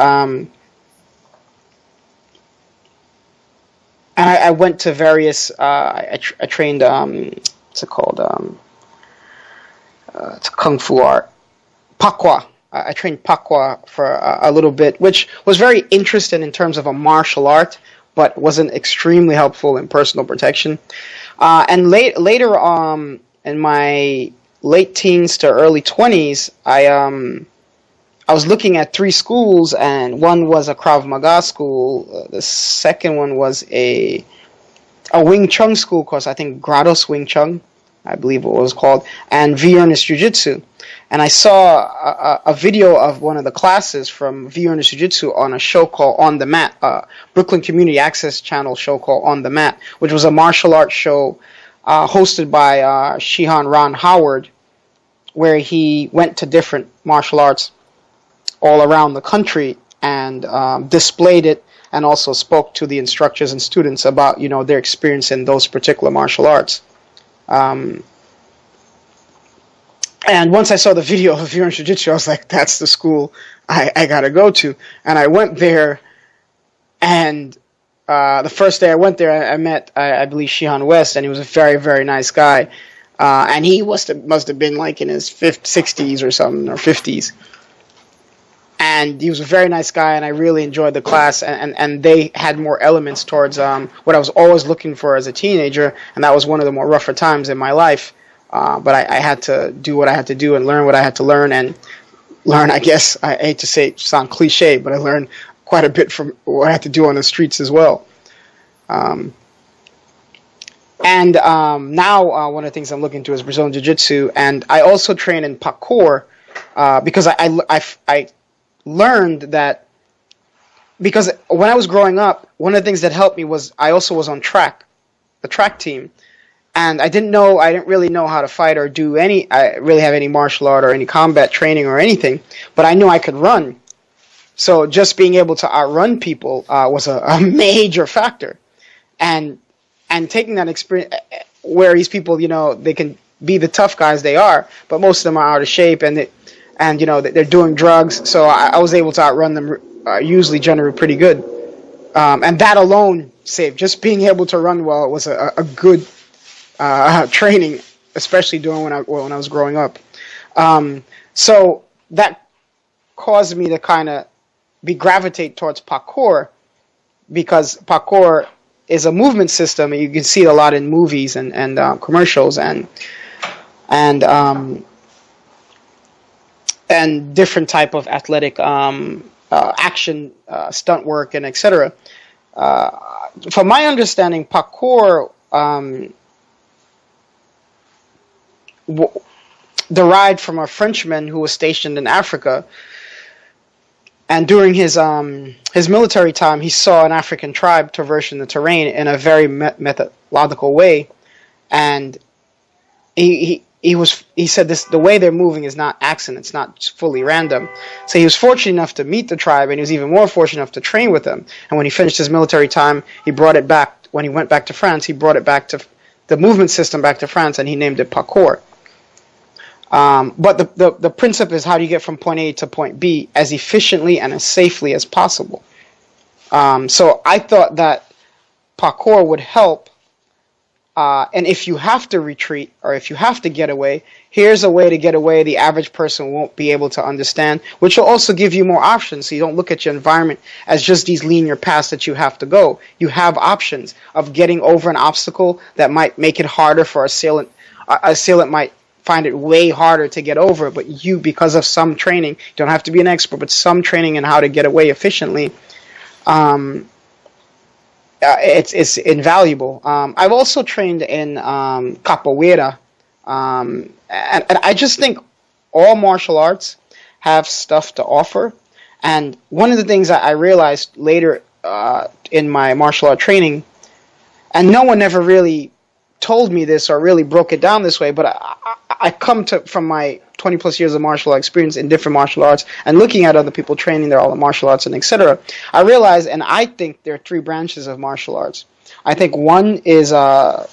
I went to various, I trained, what's it called? It's a kung fu art. Pakwa. I trained Pakwa for a little bit, which was very interesting in terms of a martial art, but wasn't extremely helpful in personal protection. And later in my late teens to early 20s, I was looking at 3 schools, and one was a Krav Maga school. The second one was a Wing Chun school, because I think Grados Wing Chun, I believe it was called, and V Ernest Jiu-Jitsu. And I saw a video of one of the classes from V Ernest Jiu-Jitsu on a show called On the Mat, Brooklyn Community Access Channel show called On the Mat, which was a martial arts show hosted by Shihan Ron Howard, where he went to different martial arts all around the country and displayed it, and also spoke to the instructors and students about, their experience in those particular martial arts. And once I saw the video of Viren Jiu-Jitsu, I was like, that's the school I gotta go to. And I went there, and the first day I went there, I met, I believe, Shihan West, and he was a very, very nice guy. And he must have been like in his 60s or something, or 50s. And he was a very nice guy, and I really enjoyed the class. And they had more elements towards what I was always looking for as a teenager, and that was one of the more rougher times in my life. But I had to do what I had to do and learn what I had to learn, and learn, I guess, I hate to say it, sound cliche, but I learned quite a bit from what I had to do on the streets as well. Now one of the things I'm looking to is Brazilian Jiu-Jitsu, and I also train in parkour because I learned that, because when I was growing up, one of the things that helped me was I also was on the track team. And I didn't really know how to fight or I really have any martial art or any combat training or anything, but I knew I could run. So just being able to outrun people was a major factor. And taking that experience, where these people, they can be the tough guys they are, but most of them are out of shape, and they're doing drugs. So I was able to outrun them, generally pretty good. And that alone saved. Just being able to run well was a good training, especially doing when I was growing up. So that caused me to kind of gravitate towards parkour, because parkour is a movement system, and you can see it a lot in movies and commercials and different type of athletic action, stunt work, and etc. From my understanding, parkour derived from a Frenchman who was stationed in Africa, and during his military time, he saw an African tribe traversing the terrain in a very methodological way, and he said the way they're moving is not accident, it's not fully random. So he was fortunate enough to meet the tribe, and he was even more fortunate enough to train with them. And when he finished his military time, he brought it back. When he went back to France, he brought it back to the movement system back to France, and he named it parkour. But the principle is, how do you get from point A to point B as efficiently and as safely as possible? So I thought that parkour would help And if you have to retreat or if you have to get away, here's a way to get away the average person won't be able to understand, which will also give you more options. So you don't look at your environment as just these linear paths that you have to go. You have options of getting over an obstacle that might make it harder for assailant. Assailant might find it way harder to get over, but you, because of some training, you don't have to be an expert, but some training in how to get away efficiently, it's invaluable. I've also trained in capoeira, and I just think all martial arts have stuff to offer. And one of the things I realized later in my martial art training, and no one ever really told me this or really broke it down this way, but I come to from my 20 plus years of martial art experience in different martial arts and looking at other people training their all the martial arts and etc. I realize, and I think there are three branches of martial arts. I think one is the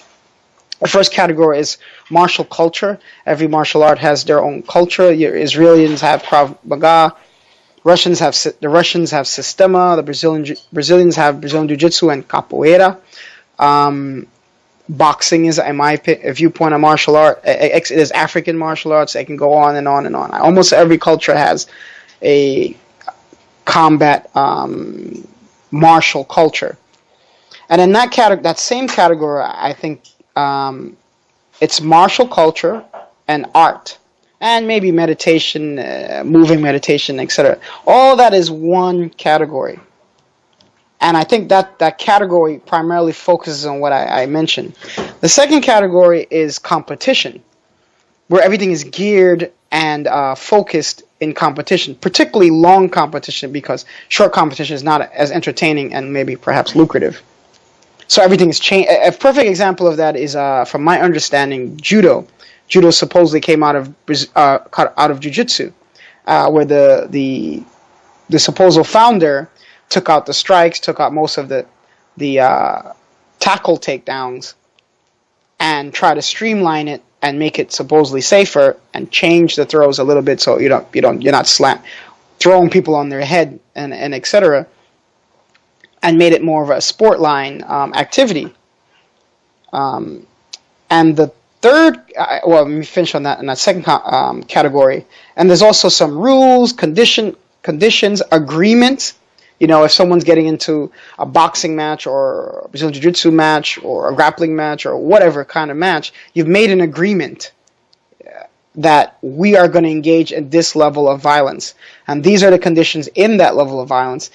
first category is martial culture. Every martial art has their own culture. Israelis have Krav Maga. The Russians have Sistema. The Brazilians have Brazilian Jiu-Jitsu and Capoeira. Boxing is, in my viewpoint, a martial art. It is African martial arts. It can go on and on and on. Almost every culture has a combat martial culture. And in that same category, I think it's martial culture and art. And maybe meditation, moving meditation, etc. All that is one category. And I think that category primarily focuses on what I mentioned. The second category is competition, where everything is geared and focused in competition, particularly long competition, because short competition is not as entertaining and maybe perhaps lucrative. So everything is changed. A perfect example of that is, from my understanding, judo. Judo supposedly came out of jiu-jitsu, where the supposed founder took out the strikes, took out most of the tackle takedowns, and try to streamline it and make it supposedly safer and change the throws a little bit so you're not throwing people on their head and etc. And made it more of a sport line activity. And the third, let me finish on that in that second category. And there's also some rules, conditions, agreements. If someone's getting into a boxing match or a Brazilian Jiu-Jitsu match or a grappling match or whatever kind of match, you've made an agreement that we are going to engage in this level of violence. And these are the conditions in that level of violence.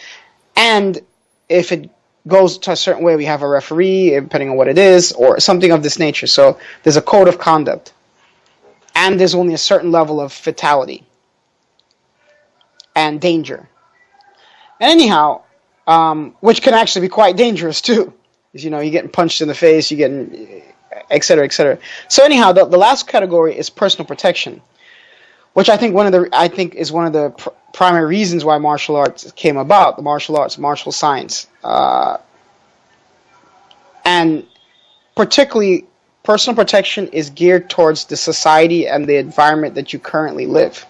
And if it goes to a certain way, we have a referee, depending on what it is, or something of this nature. So there's a code of conduct. And there's only a certain level of fatality and danger. And anyhow, which can actually be quite dangerous too. You're getting punched in the face, you're getting, et cetera, et cetera. So anyhow, the last category is personal protection, which I think is one of the primary reasons why martial arts came about. The martial arts, martial science, and particularly personal protection is geared towards the society and the environment that you currently live.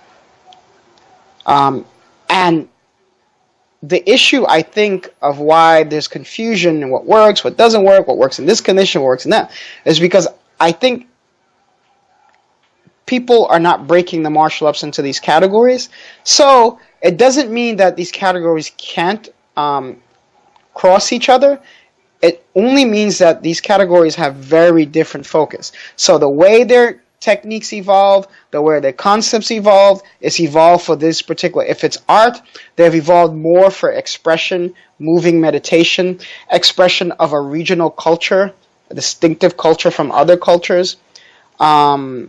And the issue, I think, of why there's confusion in what works, what doesn't work, what works in this condition, what works in that, is because I think people are not breaking the martial arts into these categories. So it doesn't mean that these categories can't cross each other. It only means that these categories have very different focus. So the way their techniques evolve, the way their concepts evolve, it's evolved for this particular. If it's art, they've evolved more for expression, moving meditation, expression of a regional culture, a distinctive culture from other cultures, a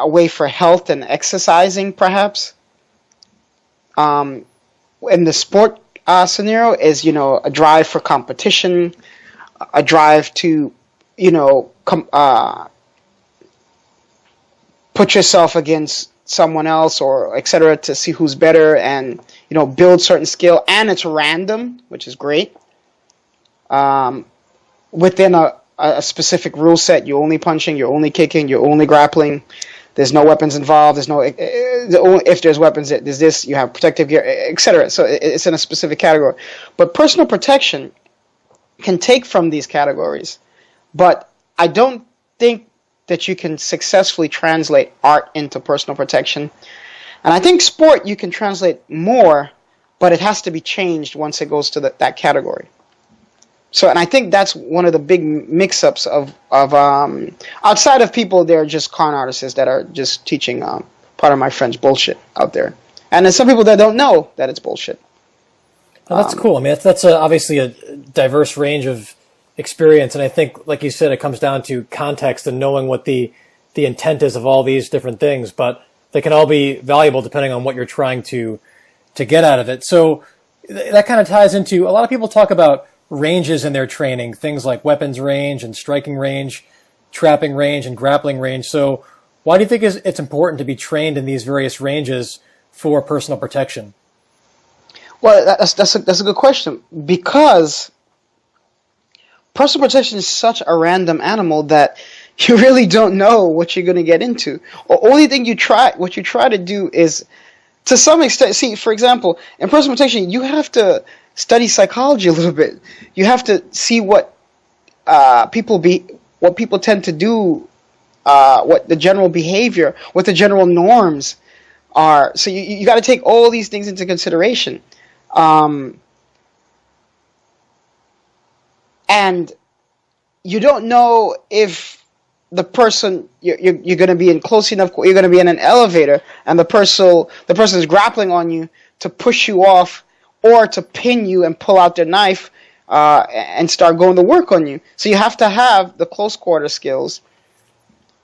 way for health and exercising, perhaps. In the sport scenario is, a drive for competition, a drive to, put yourself against someone else or etc. to see who's better and, build certain skill. And it's random, which is great. Within a specific rule set, you're only punching, you're only kicking, you're only grappling. There's no weapons involved. There's no, if there's weapons, there's this, you have protective gear, etc. So it's in a specific category. But personal protection can take from these categories but I don't think that you can successfully translate art into personal protection. And I think sport you can translate more, but it has to be changed once it goes to that category. So, and I think that's one of the big mix-ups of outside of people, they're just con artists that are just teaching, part of my French, bullshit out there. And there's some people that don't know that it's bullshit. Oh, that's cool. I mean, that's obviously a diverse range of experience, and I think, like you said, it comes down to context and knowing what the intent is of all these different things. But they can all be valuable depending on what you're trying to get out of it. So that kind of ties into, a lot of people talk about ranges in their training, things like weapons range and striking range, trapping range and grappling range. So why do you think it's important to be trained in these various ranges for personal protection? Well, that's a good question, because personal protection is such a random animal that you really don't know what you're going to get into. The only thing what you try to do is, to some extent, see, for example, in personal protection, you have to study psychology a little bit. You have to see what people tend to do, what the general behavior, what the general norms are. So you got to take all these things into consideration. And you don't know if the person you're going to be in close enough, you're going to be in an elevator, and the person is grappling on you to push you off, or to pin you and pull out their knife and start going to work on you. So you have to have the close quarter skills.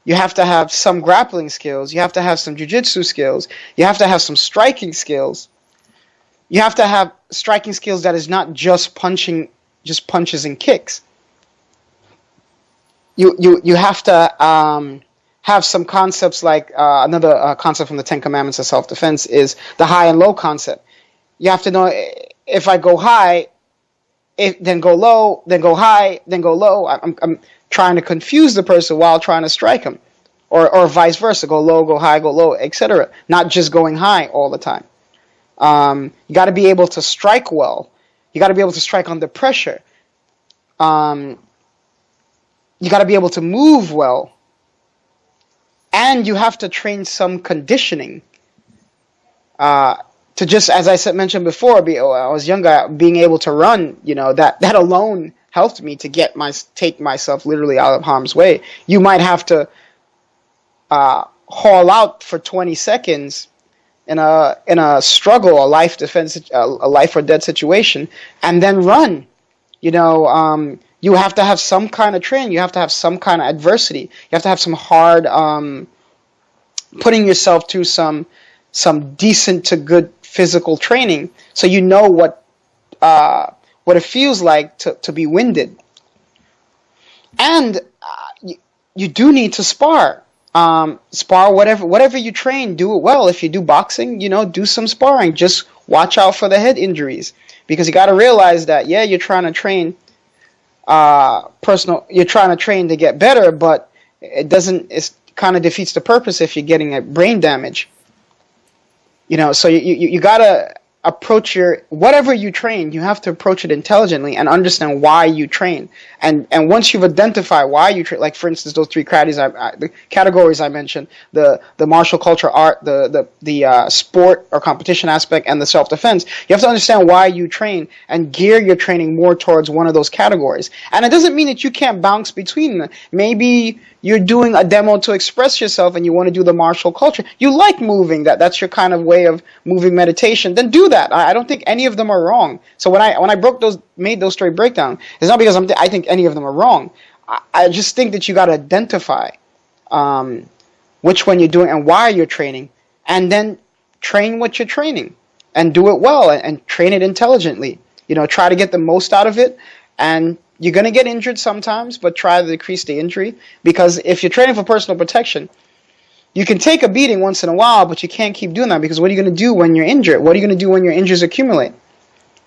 You have to have some grappling skills. You have to have some jiu-jitsu skills. You have to have some striking skills. You have to have striking skills that is not just punches and kicks. You have to have some concepts like another concept from the Ten Commandments of self-defense is the high and low concept. You have to know, if I go high, then go low, then go high, then go low. I'm trying to confuse the person while trying to strike him, or vice versa, go low, go high, go low, etc. Not just going high all the time. You got to be able to strike well. You got to be able to strike under pressure. You got to be able to move well. And you have to train some conditioning. To just, as I mentioned before, I was younger, being able to run, that alone helped me to take myself literally out of harm's way. You might have to haul out for 20 seconds in a struggle, a life or death situation, and then run. You have to have some kind of training. You have to have some kind of adversity. You have to have some hard, putting yourself through some decent to good physical training, so you know what it feels like to be winded. And you do need to spar. Spar whatever you train, do it well. If you do boxing, do some sparring. Just watch out for the head injuries, because you got to realize that, yeah, you're trying to train you're trying to train to get better, but it kind of defeats the purpose if you're getting a brain damage. So you gotta approach whatever you train, you have to approach it intelligently and understand why you train. And once you've identified why you train, like for instance those three the categories I mentioned, the martial culture art, the sport or competition aspect, and the self-defense, you have to understand why you train and gear your training more towards one of those categories. And it doesn't mean that you can't bounce between them. Maybe you're doing a demo to express yourself and you want to do the martial culture. You like moving, that's your kind of way of moving meditation, then do that. I don't think any of them are wrong. So when I made those straight breakdown, it's not because I think any of them are wrong. I just think that you got to identify which one you're doing and why you're training, and then train what you're training and do it well and train it intelligently. Try to get the most out of it, and you're going to get injured sometimes, but try to decrease the injury, because if you're training for personal protection, you can take a beating once in a while, but you can't keep doing that, because what are you going to do when you're injured? What are you going to do when your injuries accumulate?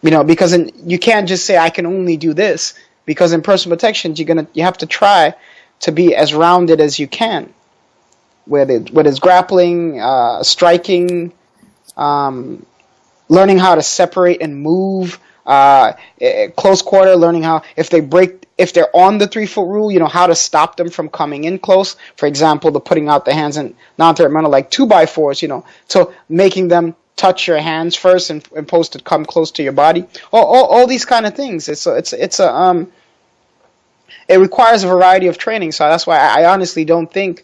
Because you can't just say, I can only do this, because in personal protection, you have to try to be as rounded as you can, whether it's grappling, striking, learning how to separate and move, Close quarter, learning how if they're on the 3-foot rule, how to stop them from coming in close. For example, the putting out the hands and non-threatemental like 2x4s, so making them touch your hands first and supposed to come close to your body. All these kind of things. It requires a variety of training, so that's why I honestly don't think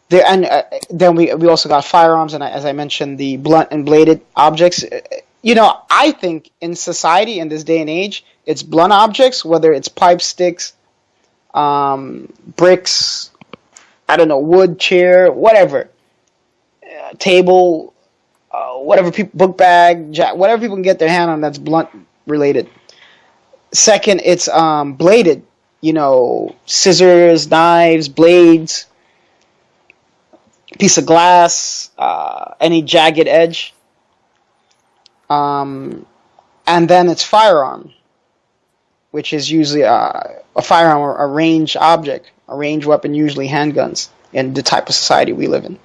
there. And then we also got firearms, and as I mentioned, the blunt and bladed objects. I think in society in this day and age, it's blunt objects, whether it's pipe sticks, bricks, I don't know, wood, chair, whatever, table, whatever book bag, whatever people can get their hand on that's blunt related. Second, it's bladed. Scissors, knives, blades, piece of glass, any jagged edge. And then it's firearm, which is usually a firearm or a range object, a range weapon, usually handguns, in the type of society we live in.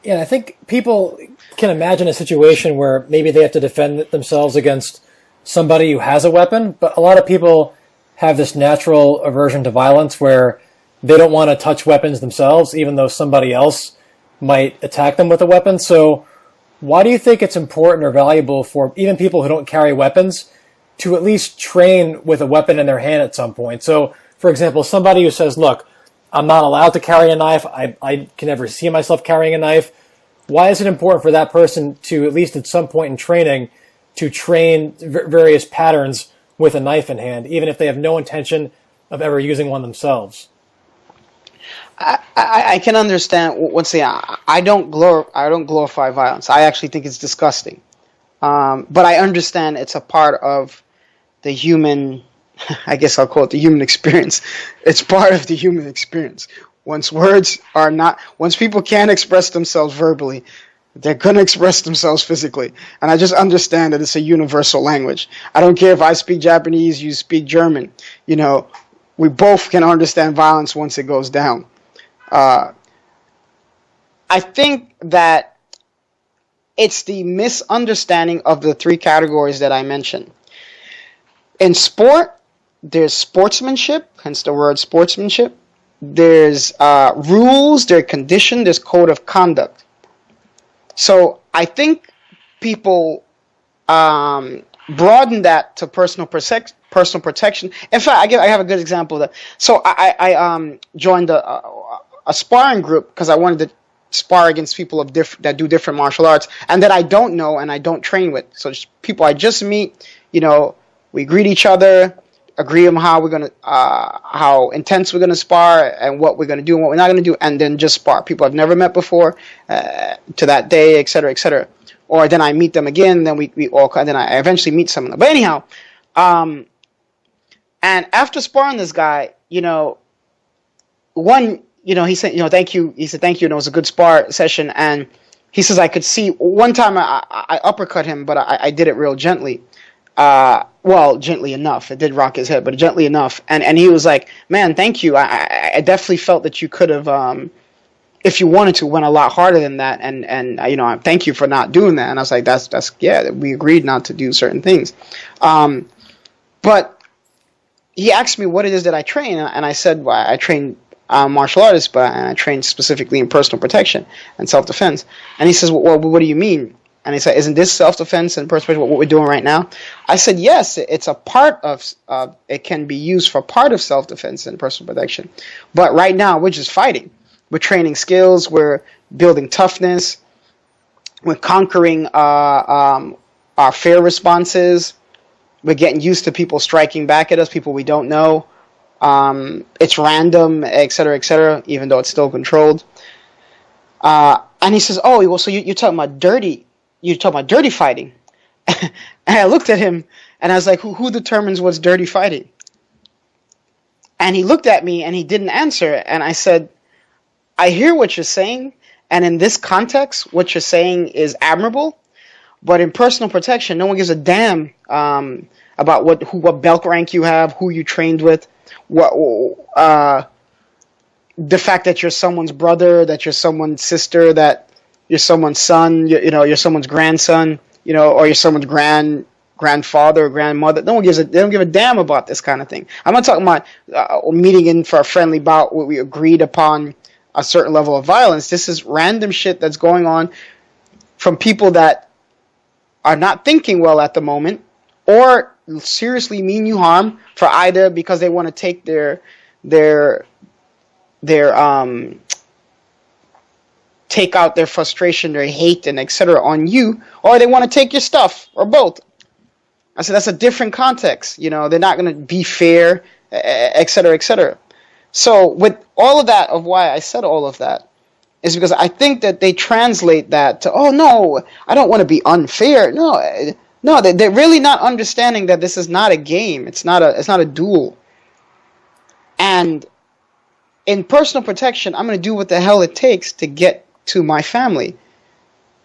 Yeah, I think people can imagine a situation where maybe they have to defend themselves against somebody who has a weapon, but a lot of people have this natural aversion to violence where they don't want to touch weapons themselves, even though somebody else might attack them with a weapon. So why do you think it's important or valuable for even people who don't carry weapons to at least train with a weapon in their hand at some point? So, for example, somebody who says, look, I'm not allowed to carry a knife, I can never see myself carrying a knife. Why is it important for that person to, at least at some point in training, to train various patterns with a knife in hand, even if they have no intention of ever using one themselves? I can understand. Once again, I don't glorify violence. I actually think it's disgusting. But I understand it's a part of the human. I guess I'll call it the human experience. It's part of the human experience. Once people can't express themselves verbally, they're going to express themselves physically. And I just understand that it's a universal language. I don't care if I speak Japanese, you speak German. We both can understand violence once it goes down. I think that it's the misunderstanding of the 3 categories that I mentioned. In sport, there's sportsmanship, hence the word sportsmanship. There's rules, there's condition, there's code of conduct. So I think people broaden that to personal protection. In fact, I have a good example of that. So I joined a sparring group because I wanted to spar against people that do different martial arts and that I don't know and I don't train with. So just people I just meet, we greet each other, agree on how intense we're gonna spar and what we're gonna do and what we're not gonna do, and then just spar. People I've never met before to that day, etc., etc. Or then I meet them again, then we all, and then I eventually meet some of them. But anyhow, and after sparring this guy, he said, thank you. He said, thank you, and it was a good spar session. And he says, I could see one time I uppercut him, but I did it real gently. Gently enough. It did rock his head, but gently enough. And he was like, man, thank you. I definitely felt that you could have, if you wanted to, went a lot harder than that. And thank you for not doing that. And I was like, that's we agreed not to do certain things. But he asked me what it is that I train. And I said, well, I train martial artist, but I train specifically in personal protection and self-defense. And he says, well, what do you mean? And he said, isn't this self-defense and personal protection what we're doing right now? I said, yes, it's a part of, it can be used for part of self-defense and personal protection. But right now, we're just fighting. We're training skills. We're building toughness. We're conquering our fear responses. We're getting used to people striking back at us, people we don't know. It's random, et cetera, even though it's still controlled. And he says, oh, well, so you're talking about dirty fighting. And I looked at him and I was like, who determines what's dirty fighting? And he looked at me and he didn't answer. And I said, I hear what you're saying. And in this context, what you're saying is admirable. But in personal protection, no one gives a damn about what belt rank you have, who you trained with, the fact that you're someone's brother, that you're someone's sister, that you're someone's son, you're someone's grandson, or you're someone's grandfather or grandmother. No one gives they don't give a damn about this kind of thing. I'm not talking about meeting in for a friendly bout where we agreed upon a certain level of violence. This is random shit that's going on from people that are not thinking well at the moment, or seriously mean you harm for either because they want to take their take out their frustration, their hate, and etc. on you, or they want to take your stuff, or both. I said that's a different context. You know, they're not going to be fair, etc., etc. So with all of that, of why I said all of that, is because I think that they translate that to, oh no, I don't want to be unfair. No, they're really not understanding that this is not a game. It's not a duel. And in personal protection, I'm going to do what the hell it takes to get to my family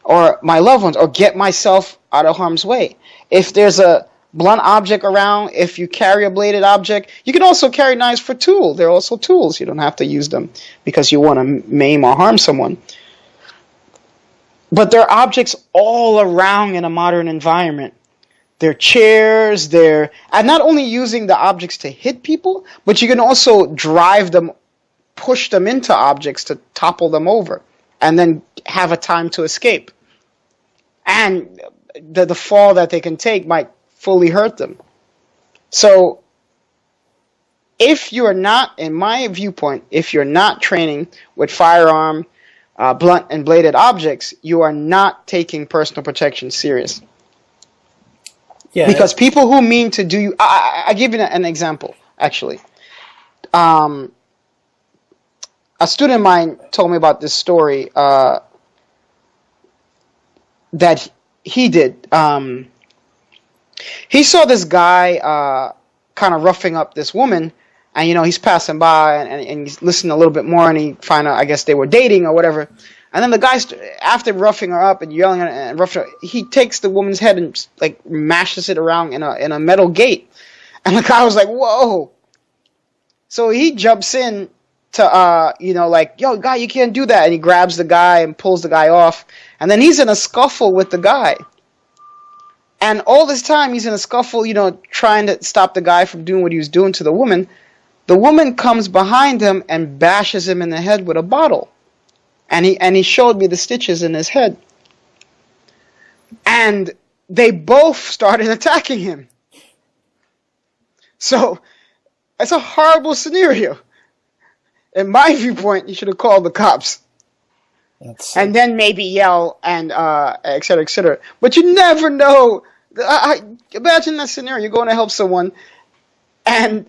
or my loved ones, or get myself out of harm's way. If there's a blunt object around, if you carry a bladed object, you can also carry knives for tool. They're also tools. You don't have to use them because you want to maim or harm someone. But there are objects all around in a modern environment. They're chairs, and not only using the objects to hit people, but you can also drive them, push them into objects to topple them over, and then have a time to escape. And the fall that they can take might fully hurt them. So if you're not, in my viewpoint, if you're not training with firearm, blunt and bladed objects, you are not taking personal protection serious. Yeah, because people who mean to do you, I give you an example, actually. A student of mine told me about this story that he did. He saw this guy kind of roughing up this woman, and he's passing by and he's listening a little bit more, and he find out, I guess they were dating or whatever. And then the guy, after roughing her up and yelling at her and roughing her, he takes the woman's head and like mashes it around in a metal gate. And the guy was like, "Whoa!" So he jumps in to like, "Yo, guy, you can't do that." And he grabs the guy and pulls the guy off. And then he's in a scuffle with the guy. And all this time he's in a scuffle, trying to stop the guy from doing what he was doing to the woman. The woman comes behind him and bashes him in the head with a bottle. And he showed me the stitches in his head. And they both started attacking him. So it's a horrible scenario. In my viewpoint, you should have called the cops. And then maybe yell and et cetera, et cetera. But you never know. Imagine that scenario. You're going to help someone, and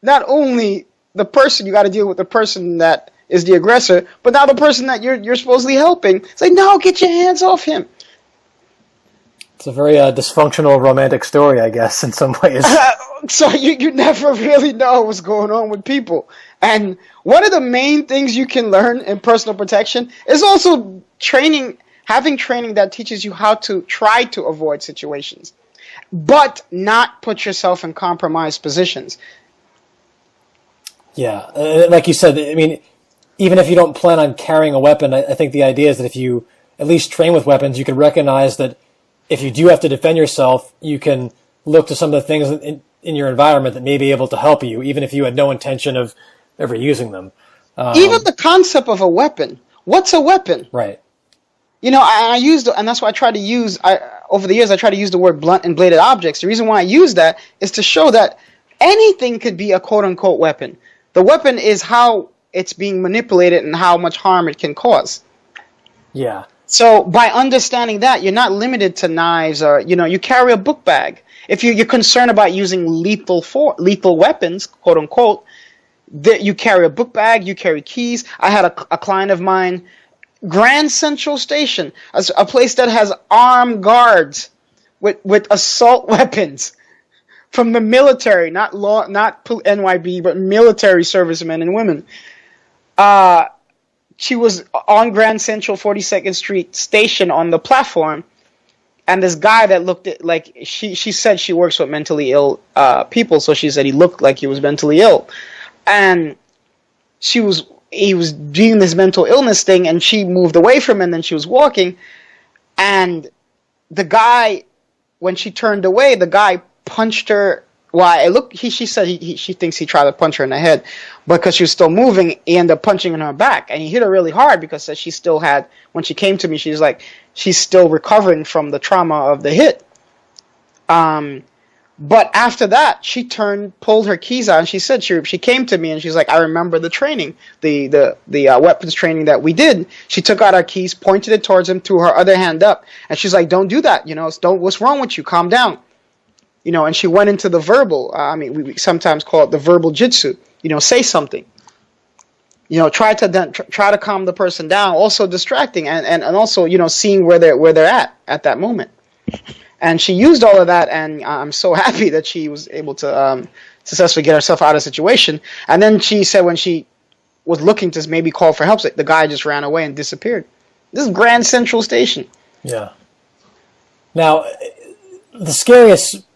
not only the person, you got to deal with the person that is the aggressor, but now the person that you're supposedly helping. It's like, no, get your hands off him. It's a very dysfunctional romantic story, I guess, in some ways. So you never really know what's going on with people. And one of the main things you can learn in personal protection is also having training that teaches you how to try to avoid situations, but not put yourself in compromised positions. Yeah, like you said, I mean, even if you don't plan on carrying a weapon, I think the idea is that if you at least train with weapons, you can recognize that if you do have to defend yourself, you can look to some of the things in your environment that may be able to help you, even if you had no intention of ever using them. Even the concept of a weapon. What's a weapon? Right. I used, and that's why I try to use, over the years, I try to use the word blunt and bladed objects. The reason why I use that is to show that anything could be a quote-unquote weapon. The weapon is how it's being manipulated and how much harm it can cause. Yeah. So by understanding that, you're not limited to knives or, you carry a book bag. If you're concerned about using lethal weapons, quote unquote, you carry a book bag, you carry keys. I had a client of mine, Grand Central Station, a place that has armed guards with assault weapons from the military, not NYB, but military servicemen and women. She was on Grand Central 42nd Street Station on the platform, and this guy that looked like, she said she works with mentally ill people, so she said he looked like he was mentally ill. And he was doing this mental illness thing, and she moved away from him, and then she was walking, and the guy when she turned away, the guy punched her. Well, she said she thinks he tried to punch her in the head, but because she was still moving, he ended up punching in her back, and he hit her really hard because she still had. When she came to me, she's like, she's still recovering from the trauma of the hit. But after that, she pulled her keys out, and she said she came to me, and she's like, I remember the training, the weapons training that we did. She took out our keys, pointed it towards him, threw her other hand up, and she's like, don't do that, what's wrong with you? Calm down. And she went into the verbal, we sometimes call it the verbal jitsu, say something. Try to calm the person down, also distracting and also, seeing where they're at that moment. And she used all of that, and I'm so happy that she was able to successfully get herself out of the situation. And then she said when she was looking to maybe call for help, the guy just ran away and disappeared. This is Grand Central Station. Yeah. Now, the scariest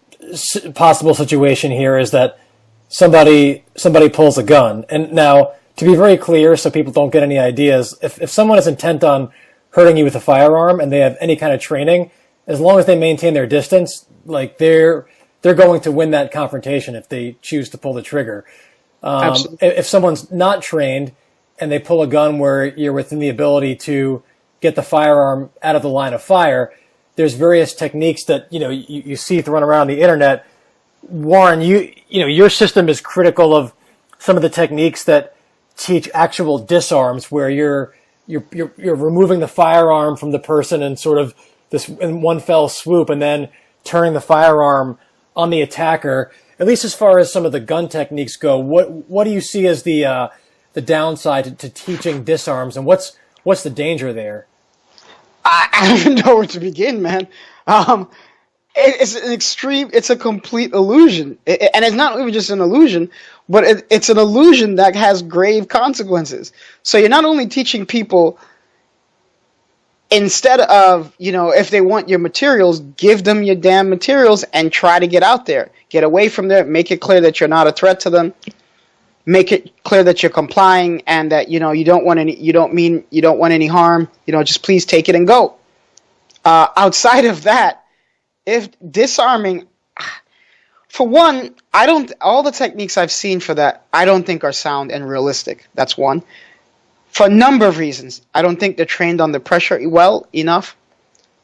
possible situation here is that somebody pulls a gun. And now, to be very clear, so people don't get any ideas, if someone is intent on hurting you with a firearm and they have any kind of training, as long as they maintain their distance, like they're going to win that confrontation if they choose to pull the trigger. If someone's not trained and they pull a gun where you're within the ability to get the firearm out of the line of fire, there's various techniques that you see thrown around the internet. Warren, your system is critical of some of the techniques that teach actual disarms, where you're removing the firearm from the person and sort of this in one fell swoop, and then turning the firearm on the attacker. At least as far as some of the gun techniques go, what do you see as the downside to teaching disarms, and what's the danger there? I don't even know where to begin, man. It's a complete illusion, and it's not even just an illusion, but it's an illusion that has grave consequences. So you're not only teaching people. Instead of, if they want your materials, give them your damn materials and try to get out there. Get away from there. Make it clear that you're not a threat to them. Make it clear that you're complying and that, you don't want any harm. Just please take it and go. Outside of that, if disarming, for one, all the techniques I've seen for that, I don't think are sound and realistic. That's one. For a number of reasons. I don't think they're trained under pressure well enough.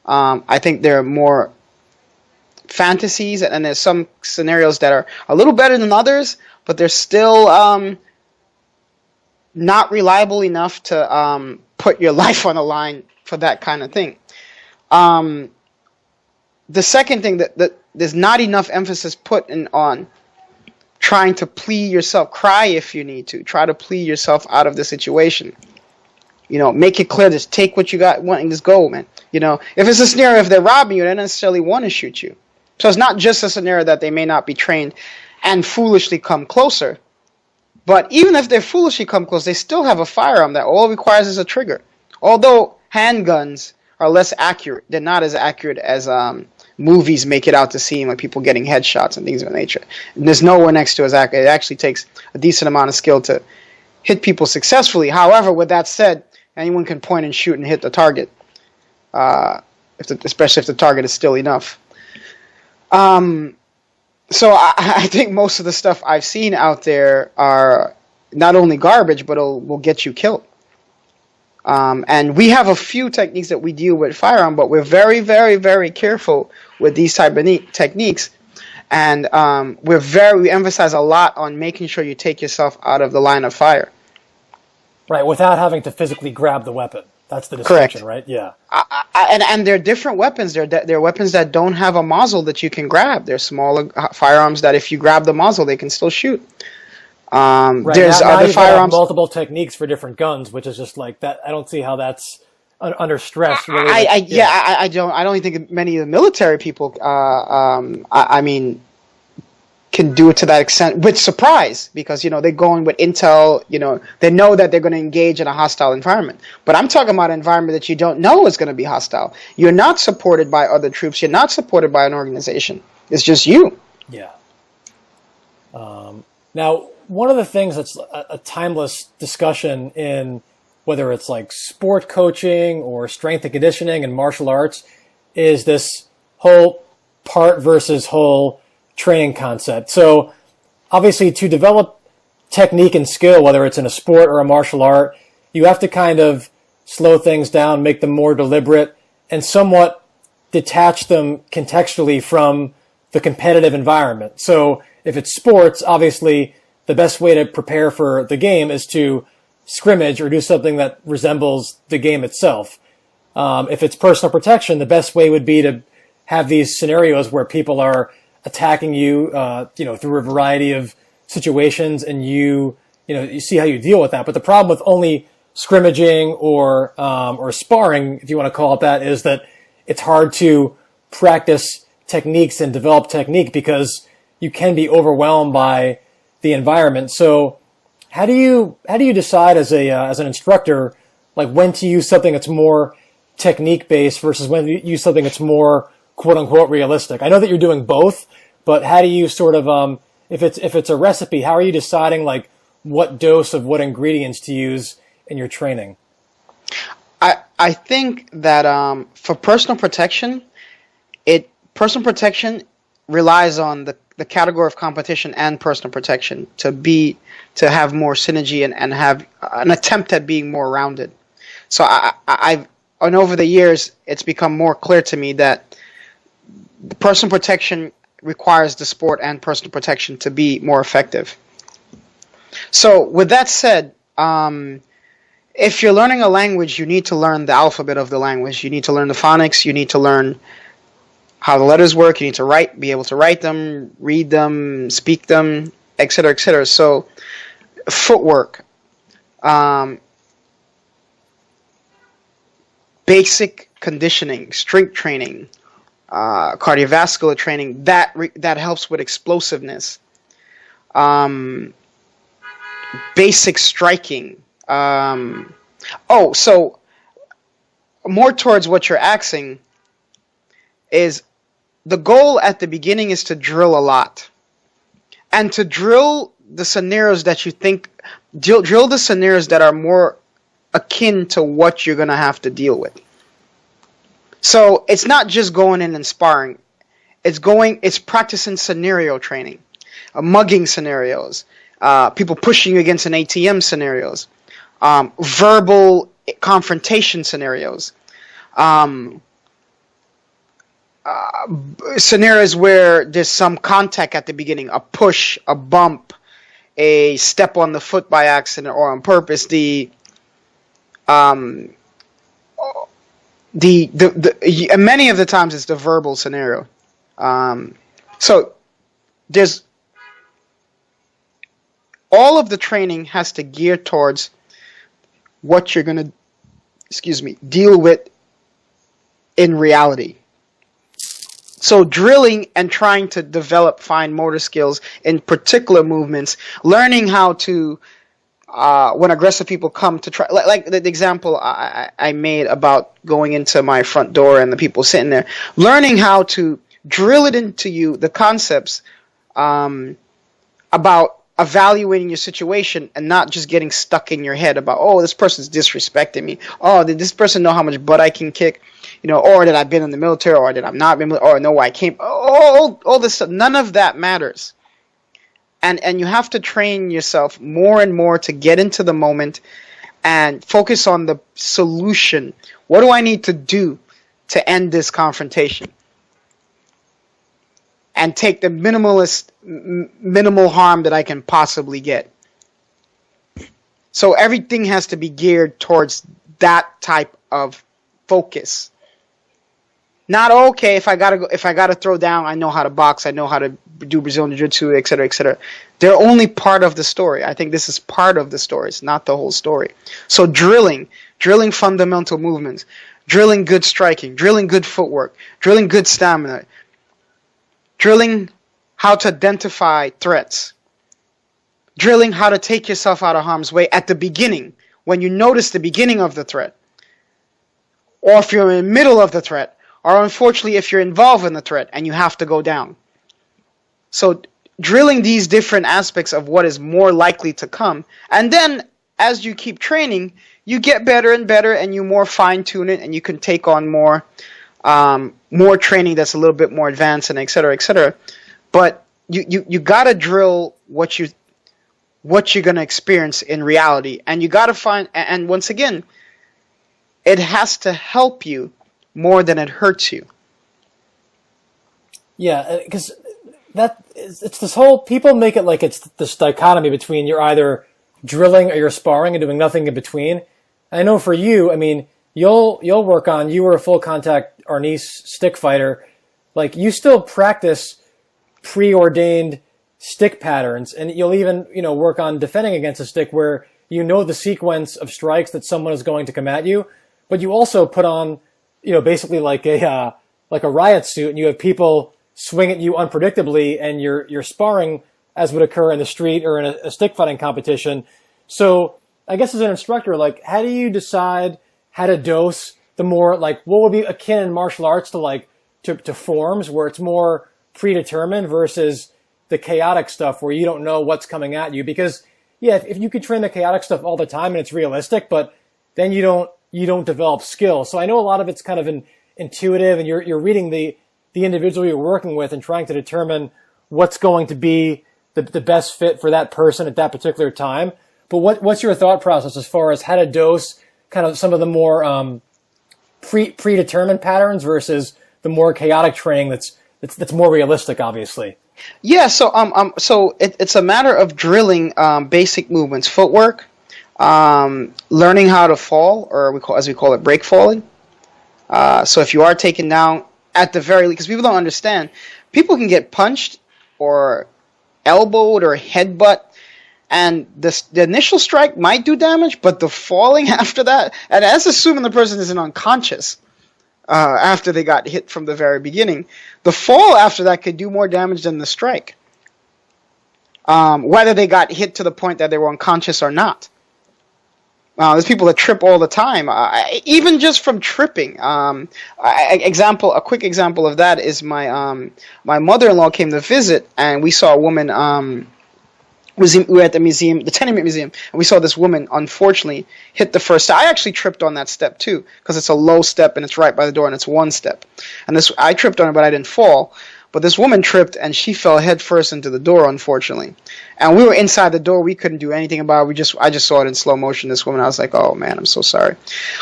I think there are more fantasies, and there's some scenarios that are a little better than others, but they're still not reliable enough to put your life on the line for that kind of thing. The second thing that there's not enough emphasis put on trying to plea yourself, cry if you need to, try to plea yourself out of the situation. Make it clear, just take what you got, wanting this go, man. If it's a scenario, if they're robbing you, they don't necessarily want to shoot you. So it's not just a scenario that they may not be trained and foolishly come closer. But even if they foolishly come close, they still have a firearm that all it requires is a trigger. Although handguns are less accurate, they're not as accurate as movies make it out to seem, like people getting headshots and things of that nature. And there's nowhere next to as accurate. It actually takes a decent amount of skill to hit people successfully. However, with that said, anyone can point and shoot and hit the target, especially if the target is still enough. So I think most of the stuff I've seen out there are not only garbage, but will get you killed. And we have a few techniques that we deal with firearm, but we're very, very, very careful with these type of techniques. And we emphasize a lot on making sure you take yourself out of the line of fire. Right, without having to physically grab the weapon. That's the distinction, correct. Right? Yeah. And they're different weapons. They're weapons that don't have a muzzle that you can grab. They're smaller firearms that if you grab the muzzle, they can still shoot. Right. There's now other you firearms. Have multiple techniques for different guns, which is just like that. I don't see how that's under stress. Really. I don't think many of the military people. Can do it to that extent with surprise, because they're going with intel. They know that they're going to engage in a hostile environment. But I'm talking about an environment that you don't know is going to be hostile. You're not supported by other troops. You're not supported by an organization. It's just you. Yeah. Now, one of the things that's a timeless discussion in whether it's like sport coaching or strength and conditioning and martial arts is this whole part versus whole training concept. So obviously to develop technique and skill, whether it's in a sport or a martial art, you have to kind of slow things down, make them more deliberate, and somewhat detach them contextually from the competitive environment. So if it's sports, obviously the best way to prepare for the game is to scrimmage or do something that resembles the game itself. If it's personal protection, the best way would be to have these scenarios where people are attacking you, through a variety of situations, and you see how you deal with that. But the problem with only scrimmaging or sparring, if you want to call it that, is that it's hard to practice techniques and develop technique because you can be overwhelmed by the environment. So how do you decide as an instructor, like when to use something that's more technique based versus when to use something that's more quote unquote realistic? I know that you're doing both, but how do you sort of if it's a recipe, how are you deciding like what dose of what ingredients to use in your training? I think that for personal protection relies on the category of competition and personal protection to have more synergy and have an attempt at being more rounded. So and over the years, it's become more clear to me that the personal protection requires the sport and personal protection to be more effective. So with that said, if you're learning a language, you need to learn the alphabet of the language. You need to learn the phonics. You need to learn how the letters work. You need to be able to write them, read them, speak them, etc., etc. So footwork, basic conditioning, strength training, cardiovascular training, that helps with explosiveness. Basic striking. So more towards what you're asking is the goal at the beginning is to drill a lot. And to drill the scenarios that you think, drill the scenarios that are more akin to what you're going to have to deal with. So it's not just going in and sparring. It's practicing scenario training, mugging scenarios, people pushing you against an ATM scenarios, verbal confrontation scenarios, scenarios where there's some contact at the beginning, a push, a bump, a step on the foot by accident or on purpose, and many of the times it's the verbal scenario. So there's all of the training has to gear towards what you're going to, deal with in reality. So drilling and trying to develop fine motor skills in particular movements, learning how to, when aggressive people come to try, like the example I made about going into my front door and the people sitting there, learning how to drill it into you, the concepts about evaluating your situation and not just getting stuck in your head about, oh, this person's disrespecting me. Oh, did this person know how much butt I can kick? Or that I've been in the military, or did I not been, or no, I came. All this stuff. None of that matters. And you have to train yourself more and more to get into the moment and focus on the solution. What do I need to do to end this confrontation? And take the minimal harm that I can possibly get. So everything has to be geared towards that type of focus. Not okay. If I gotta throw down, I know how to box. I know how to do Brazilian Jiu-Jitsu, etc., etc. They're only part of the story. I think this is part of the story. It's not the whole story. So drilling fundamental movements, drilling good striking, drilling good footwork, drilling good stamina, drilling how to identify threats, drilling how to take yourself out of harm's way at the beginning when you notice the beginning of the threat, or if you're in the middle of the threat. Or unfortunately, if you're involved in the threat and you have to go down. So drilling these different aspects of what is more likely to come. And then as you keep training, you get better and better and you more fine tune it and you can take on more more training that's a little bit more advanced, and et cetera, et cetera. But you got to drill what you're going to experience in reality, and you got to find. And once again, it has to help you more than it hurts you. Yeah, because it's this whole, people make it like it's this dichotomy between you're either drilling or you're sparring and doing nothing in between. I know for you, I mean, you'll work on, you were a full contact Arnis stick fighter, like you still practice preordained stick patterns, and you'll even, work on defending against a stick where you know the sequence of strikes that someone is going to come at you, but you also put on, basically like a riot suit, and you have people swing at you unpredictably, and you're sparring as would occur in the street or in a stick fighting competition. So I guess as an instructor, like, how do you decide how to dose the more, like, what would be akin in martial arts to forms where it's more predetermined versus the chaotic stuff where you don't know what's coming at you? Because if you could train the chaotic stuff all the time and it's realistic, but then you don't develop skill. So I know a lot of it's kind of intuitive, and you're reading the individual you're working with and trying to determine what's going to be the best fit for that person at that particular time. But what's your thought process as far as how to dose kind of some of the more predetermined patterns versus the more chaotic training that's more realistic, obviously? Yeah, so it's a matter of drilling basic movements, footwork, learning how to fall, or as we call it, break falling. So if you are taken down, at the very least, because people don't understand, people can get punched or elbowed or headbutt, and the initial strike might do damage, but the falling after that, and that's assuming the person isn't unconscious after they got hit from the very beginning, the fall after that could do more damage than the strike, whether they got hit to the point that they were unconscious or not. There's people that trip all the time, even just from tripping. A quick example of that is my mother-in-law came to visit, and we saw a woman. We were at the museum, the Tenement Museum, and we saw this woman, unfortunately, hit the first step. I actually tripped on that step too, because it's a low step and it's right by the door and it's one step. And I tripped on it, but I didn't fall. But this woman tripped and she fell head first into the door, unfortunately. And we were inside the door. We couldn't do anything about it. I just saw it in slow motion, this woman. I was like, oh man, I'm so sorry.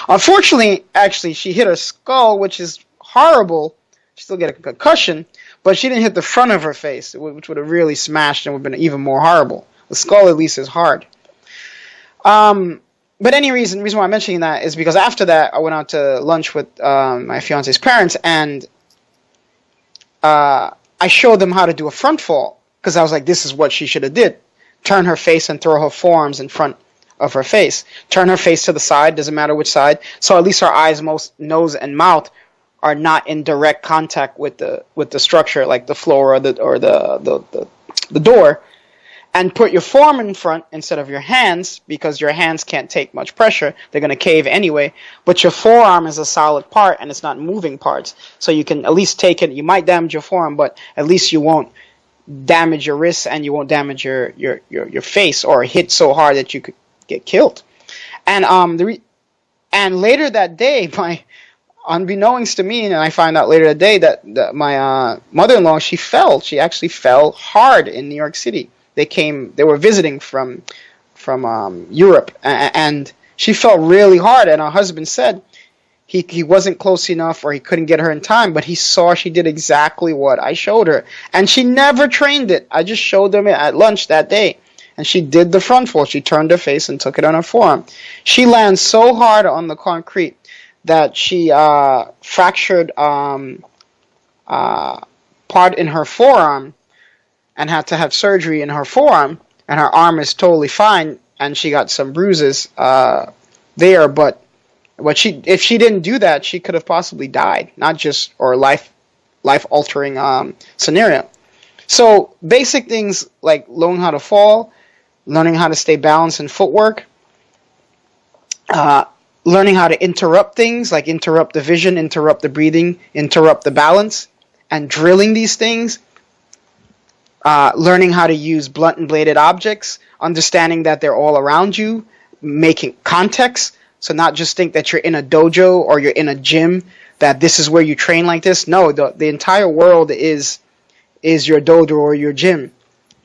Unfortunately, actually, she hit her skull, which is horrible. She still get a concussion, but she didn't hit the front of her face, which would have really smashed and would have been even more horrible. The skull, at least, is hard. But any reason why I'm mentioning that is because after that, I went out to lunch with my fiance's parents, and I showed them how to do a front fall, because I was like, this is what she should have did. Turn her face and throw her forearms in front of her face. Turn her face to the side, doesn't matter which side, so at least her eyes, nose, and mouth are not in direct contact with the structure, like the floor or the door. And put your forearm in front instead of your hands, because your hands can't take much pressure. They're going to cave anyway. But your forearm is a solid part, and it's not moving parts. So you can at least take it. You might damage your forearm, but at least you won't damage your wrists, and you won't damage your face or hit so hard that you could get killed. And and later that day, unbeknownst to me, and I find out later that day that my mother-in-law, she fell. She actually fell hard in New York City. They were visiting from Europe, and she fell really hard, and her husband said he wasn't close enough, or he couldn't get her in time, but he saw she did exactly what I showed her, and she never trained it. I just showed them it at lunch that day, and she did the front fall. She turned her face and took it on her forearm. She landed so hard on the concrete that she fractured part in her forearm, and had to have surgery in her forearm, and her arm is totally fine, and she got some bruises there, but if she didn't do that, she could have possibly died, or life-altering scenario. So basic things like learning how to fall, learning how to stay balanced in footwork, learning how to interrupt things, like interrupt the vision, interrupt the breathing, interrupt the balance, and drilling these things. Learning how to use blunt and bladed objects, understanding that they're all around you, making context. So not just think that you're in a dojo or you're in a gym. that this is where you train like this. No, the entire world is your dojo or your gym.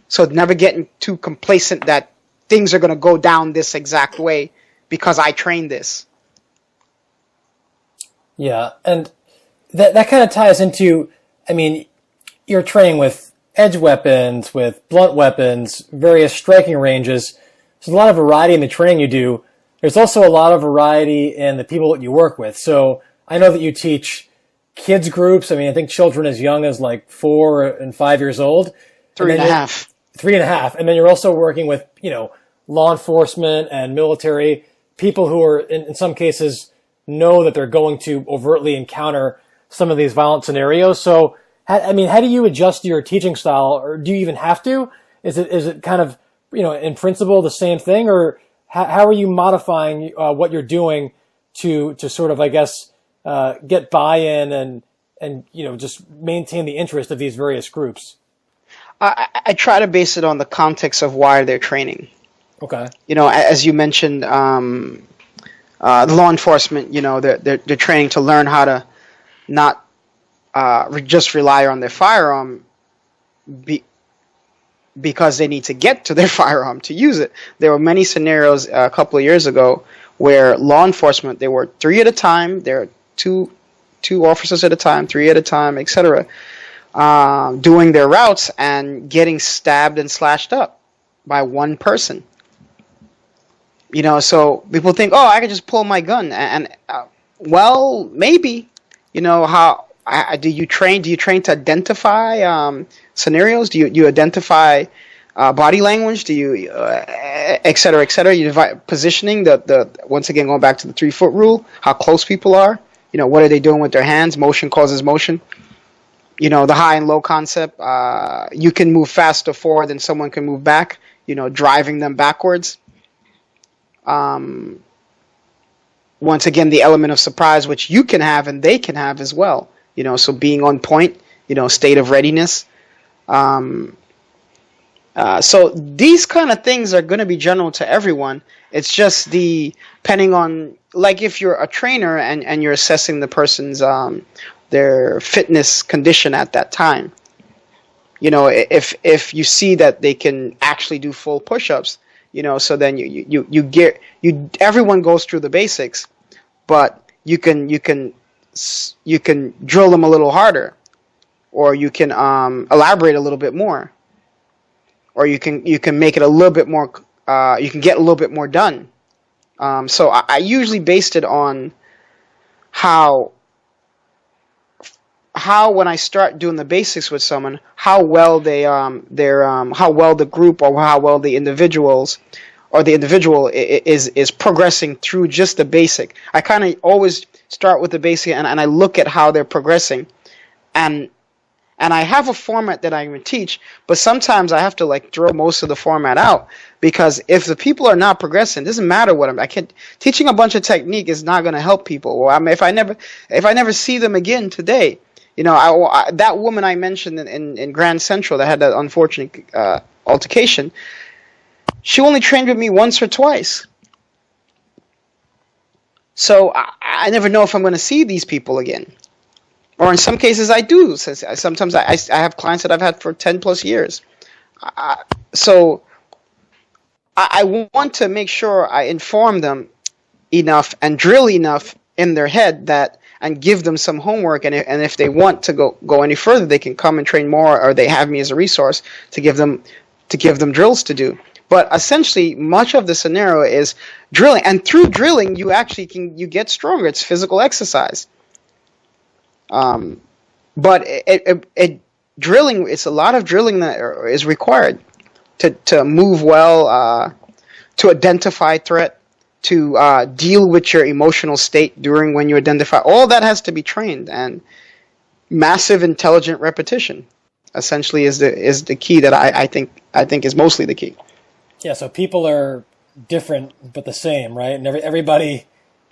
So never getting too complacent that things are going to go down this exact way because I trained this. Yeah, and that kind of ties into, I mean, you're training with edge weapons, with blunt weapons, various striking ranges. There's a lot of variety in the training you do. There's also a lot of variety in the people that you work with. So I know that you teach kids groups. I mean, I think children as young as like 4 and 5 years old. 3.5. 3.5. And then you're also working with, law enforcement and military people who are, in some cases, know that they're going to overtly encounter some of these violent scenarios. So, how do you adjust your teaching style, or do you even have to? Is it kind of, in principle the same thing, or how are you modifying what you're doing to sort of, I guess, get buy-in and just maintain the interest of these various groups? I try to base it on the context of why they're training. Okay. As you mentioned, the law enforcement, they're training to learn how to not just rely on their firearm because they need to get to their firearm to use it. There were many scenarios a couple of years ago where law enforcement, they were 3 at a time, there are two officers at a time, 3 at a time, etc., doing their routes and getting stabbed and slashed up by one person. So people think, oh, I can just pull my gun, and well, maybe. How do you train? Do you train to identify scenarios? Do you identify body language? Do you et cetera, et cetera? You divide positioning. The once again, going back to the 3-foot rule, how close people are. What are they doing with their hands? Motion causes motion. The high and low concept. You can move faster forward than someone can move back. Driving them backwards. Once again, the element of surprise, which you can have and they can have as well. So being on point, state of readiness. So these kind of things are going to be general to everyone. It's just depending on, like if you're a trainer and you're assessing the person's their fitness condition at that time. If you see that they can actually do full push-ups, so then everyone goes through the basics, but you can drill them a little harder, or you can elaborate a little bit more, or you can make it a little bit more. You can get a little bit more done. So I usually based it on how when I start doing the basics with someone, how well how well the group or how well the individuals or the individual is progressing through just the basic. I kind of always start with the basic and I look at how they're progressing, and I have a format that I'm going to teach, but sometimes I have to throw most of the format out, because if the people are not progressing, it doesn't matter what teaching a bunch of technique is not going to help people. Well, if I never see them again today. That woman I mentioned in Grand Central that had that unfortunate altercation, she only trained with me once or twice. So I never know if I'm going to see these people again. Or in some cases I do. Sometimes I have clients that I've had for 10 plus years. So I want to make sure I inform them enough and drill enough in their head and give them some homework, and if they want to go any further, they can come and train more, or they have me as a resource to give them drills to do. But essentially, much of the scenario is drilling, and through drilling, you actually you get stronger. It's physical exercise. But drilling, it's a lot of drilling that is required to move well, to identify threat, to deal with your emotional state during when you identify. All that has to be trained, and massive intelligent repetition essentially is the key that I think is mostly the key. Yeah, so people are different but the same, right? And everybody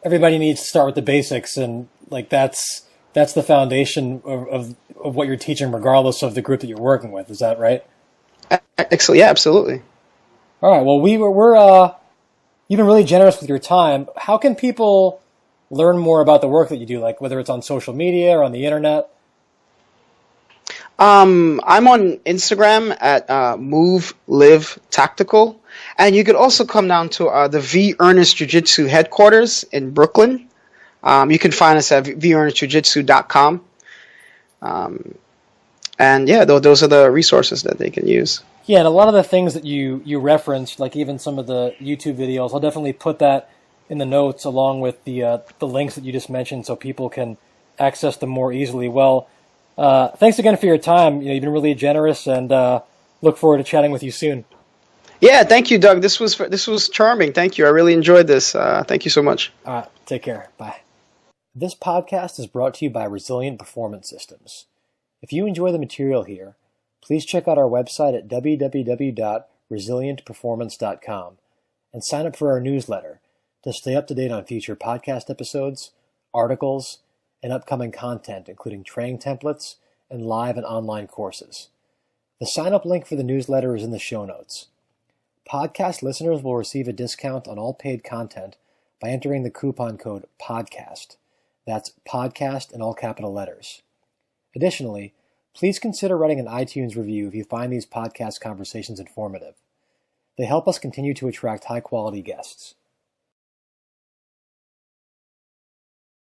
needs to start with the basics, and that's the foundation of what you're teaching, regardless of the group that you're working with. Is that right? Excellent. Yeah, absolutely. All right. Well, you've been really generous with your time. How can people learn more about the work that you do, like whether it's on social media or on the internet? I'm on Instagram at Move Live Tactical, and you could also come down to the V Ernest Jiu Jitsu headquarters in Brooklyn. You can find us at vernestjujitsu.com. And yeah, those are the resources that they can use. Yeah, and a lot of the things that you referenced, like even some of the YouTube videos, I'll definitely put that in the notes along with the links that you just mentioned, so people can access them more easily. Well, thanks again for your time. You've been really generous, and look forward to chatting with you soon. Yeah, thank you, Doug. This was charming. Thank you. I really enjoyed this. Thank you so much. All right, take care. Bye. This podcast is brought to you by Resilient Performance Systems. If you enjoy the material here, please check out our website at www.resilientperformance.com and sign up for our newsletter to stay up to date on future podcast episodes, articles, and upcoming content, including training templates and live and online courses. The sign-up link for the newsletter is in the show notes. Podcast listeners will receive a discount on all paid content by entering the coupon code PODCAST. That's PODCAST in all capital letters. Additionally, please consider writing an iTunes review if you find these podcast conversations informative. They help us continue to attract high-quality guests.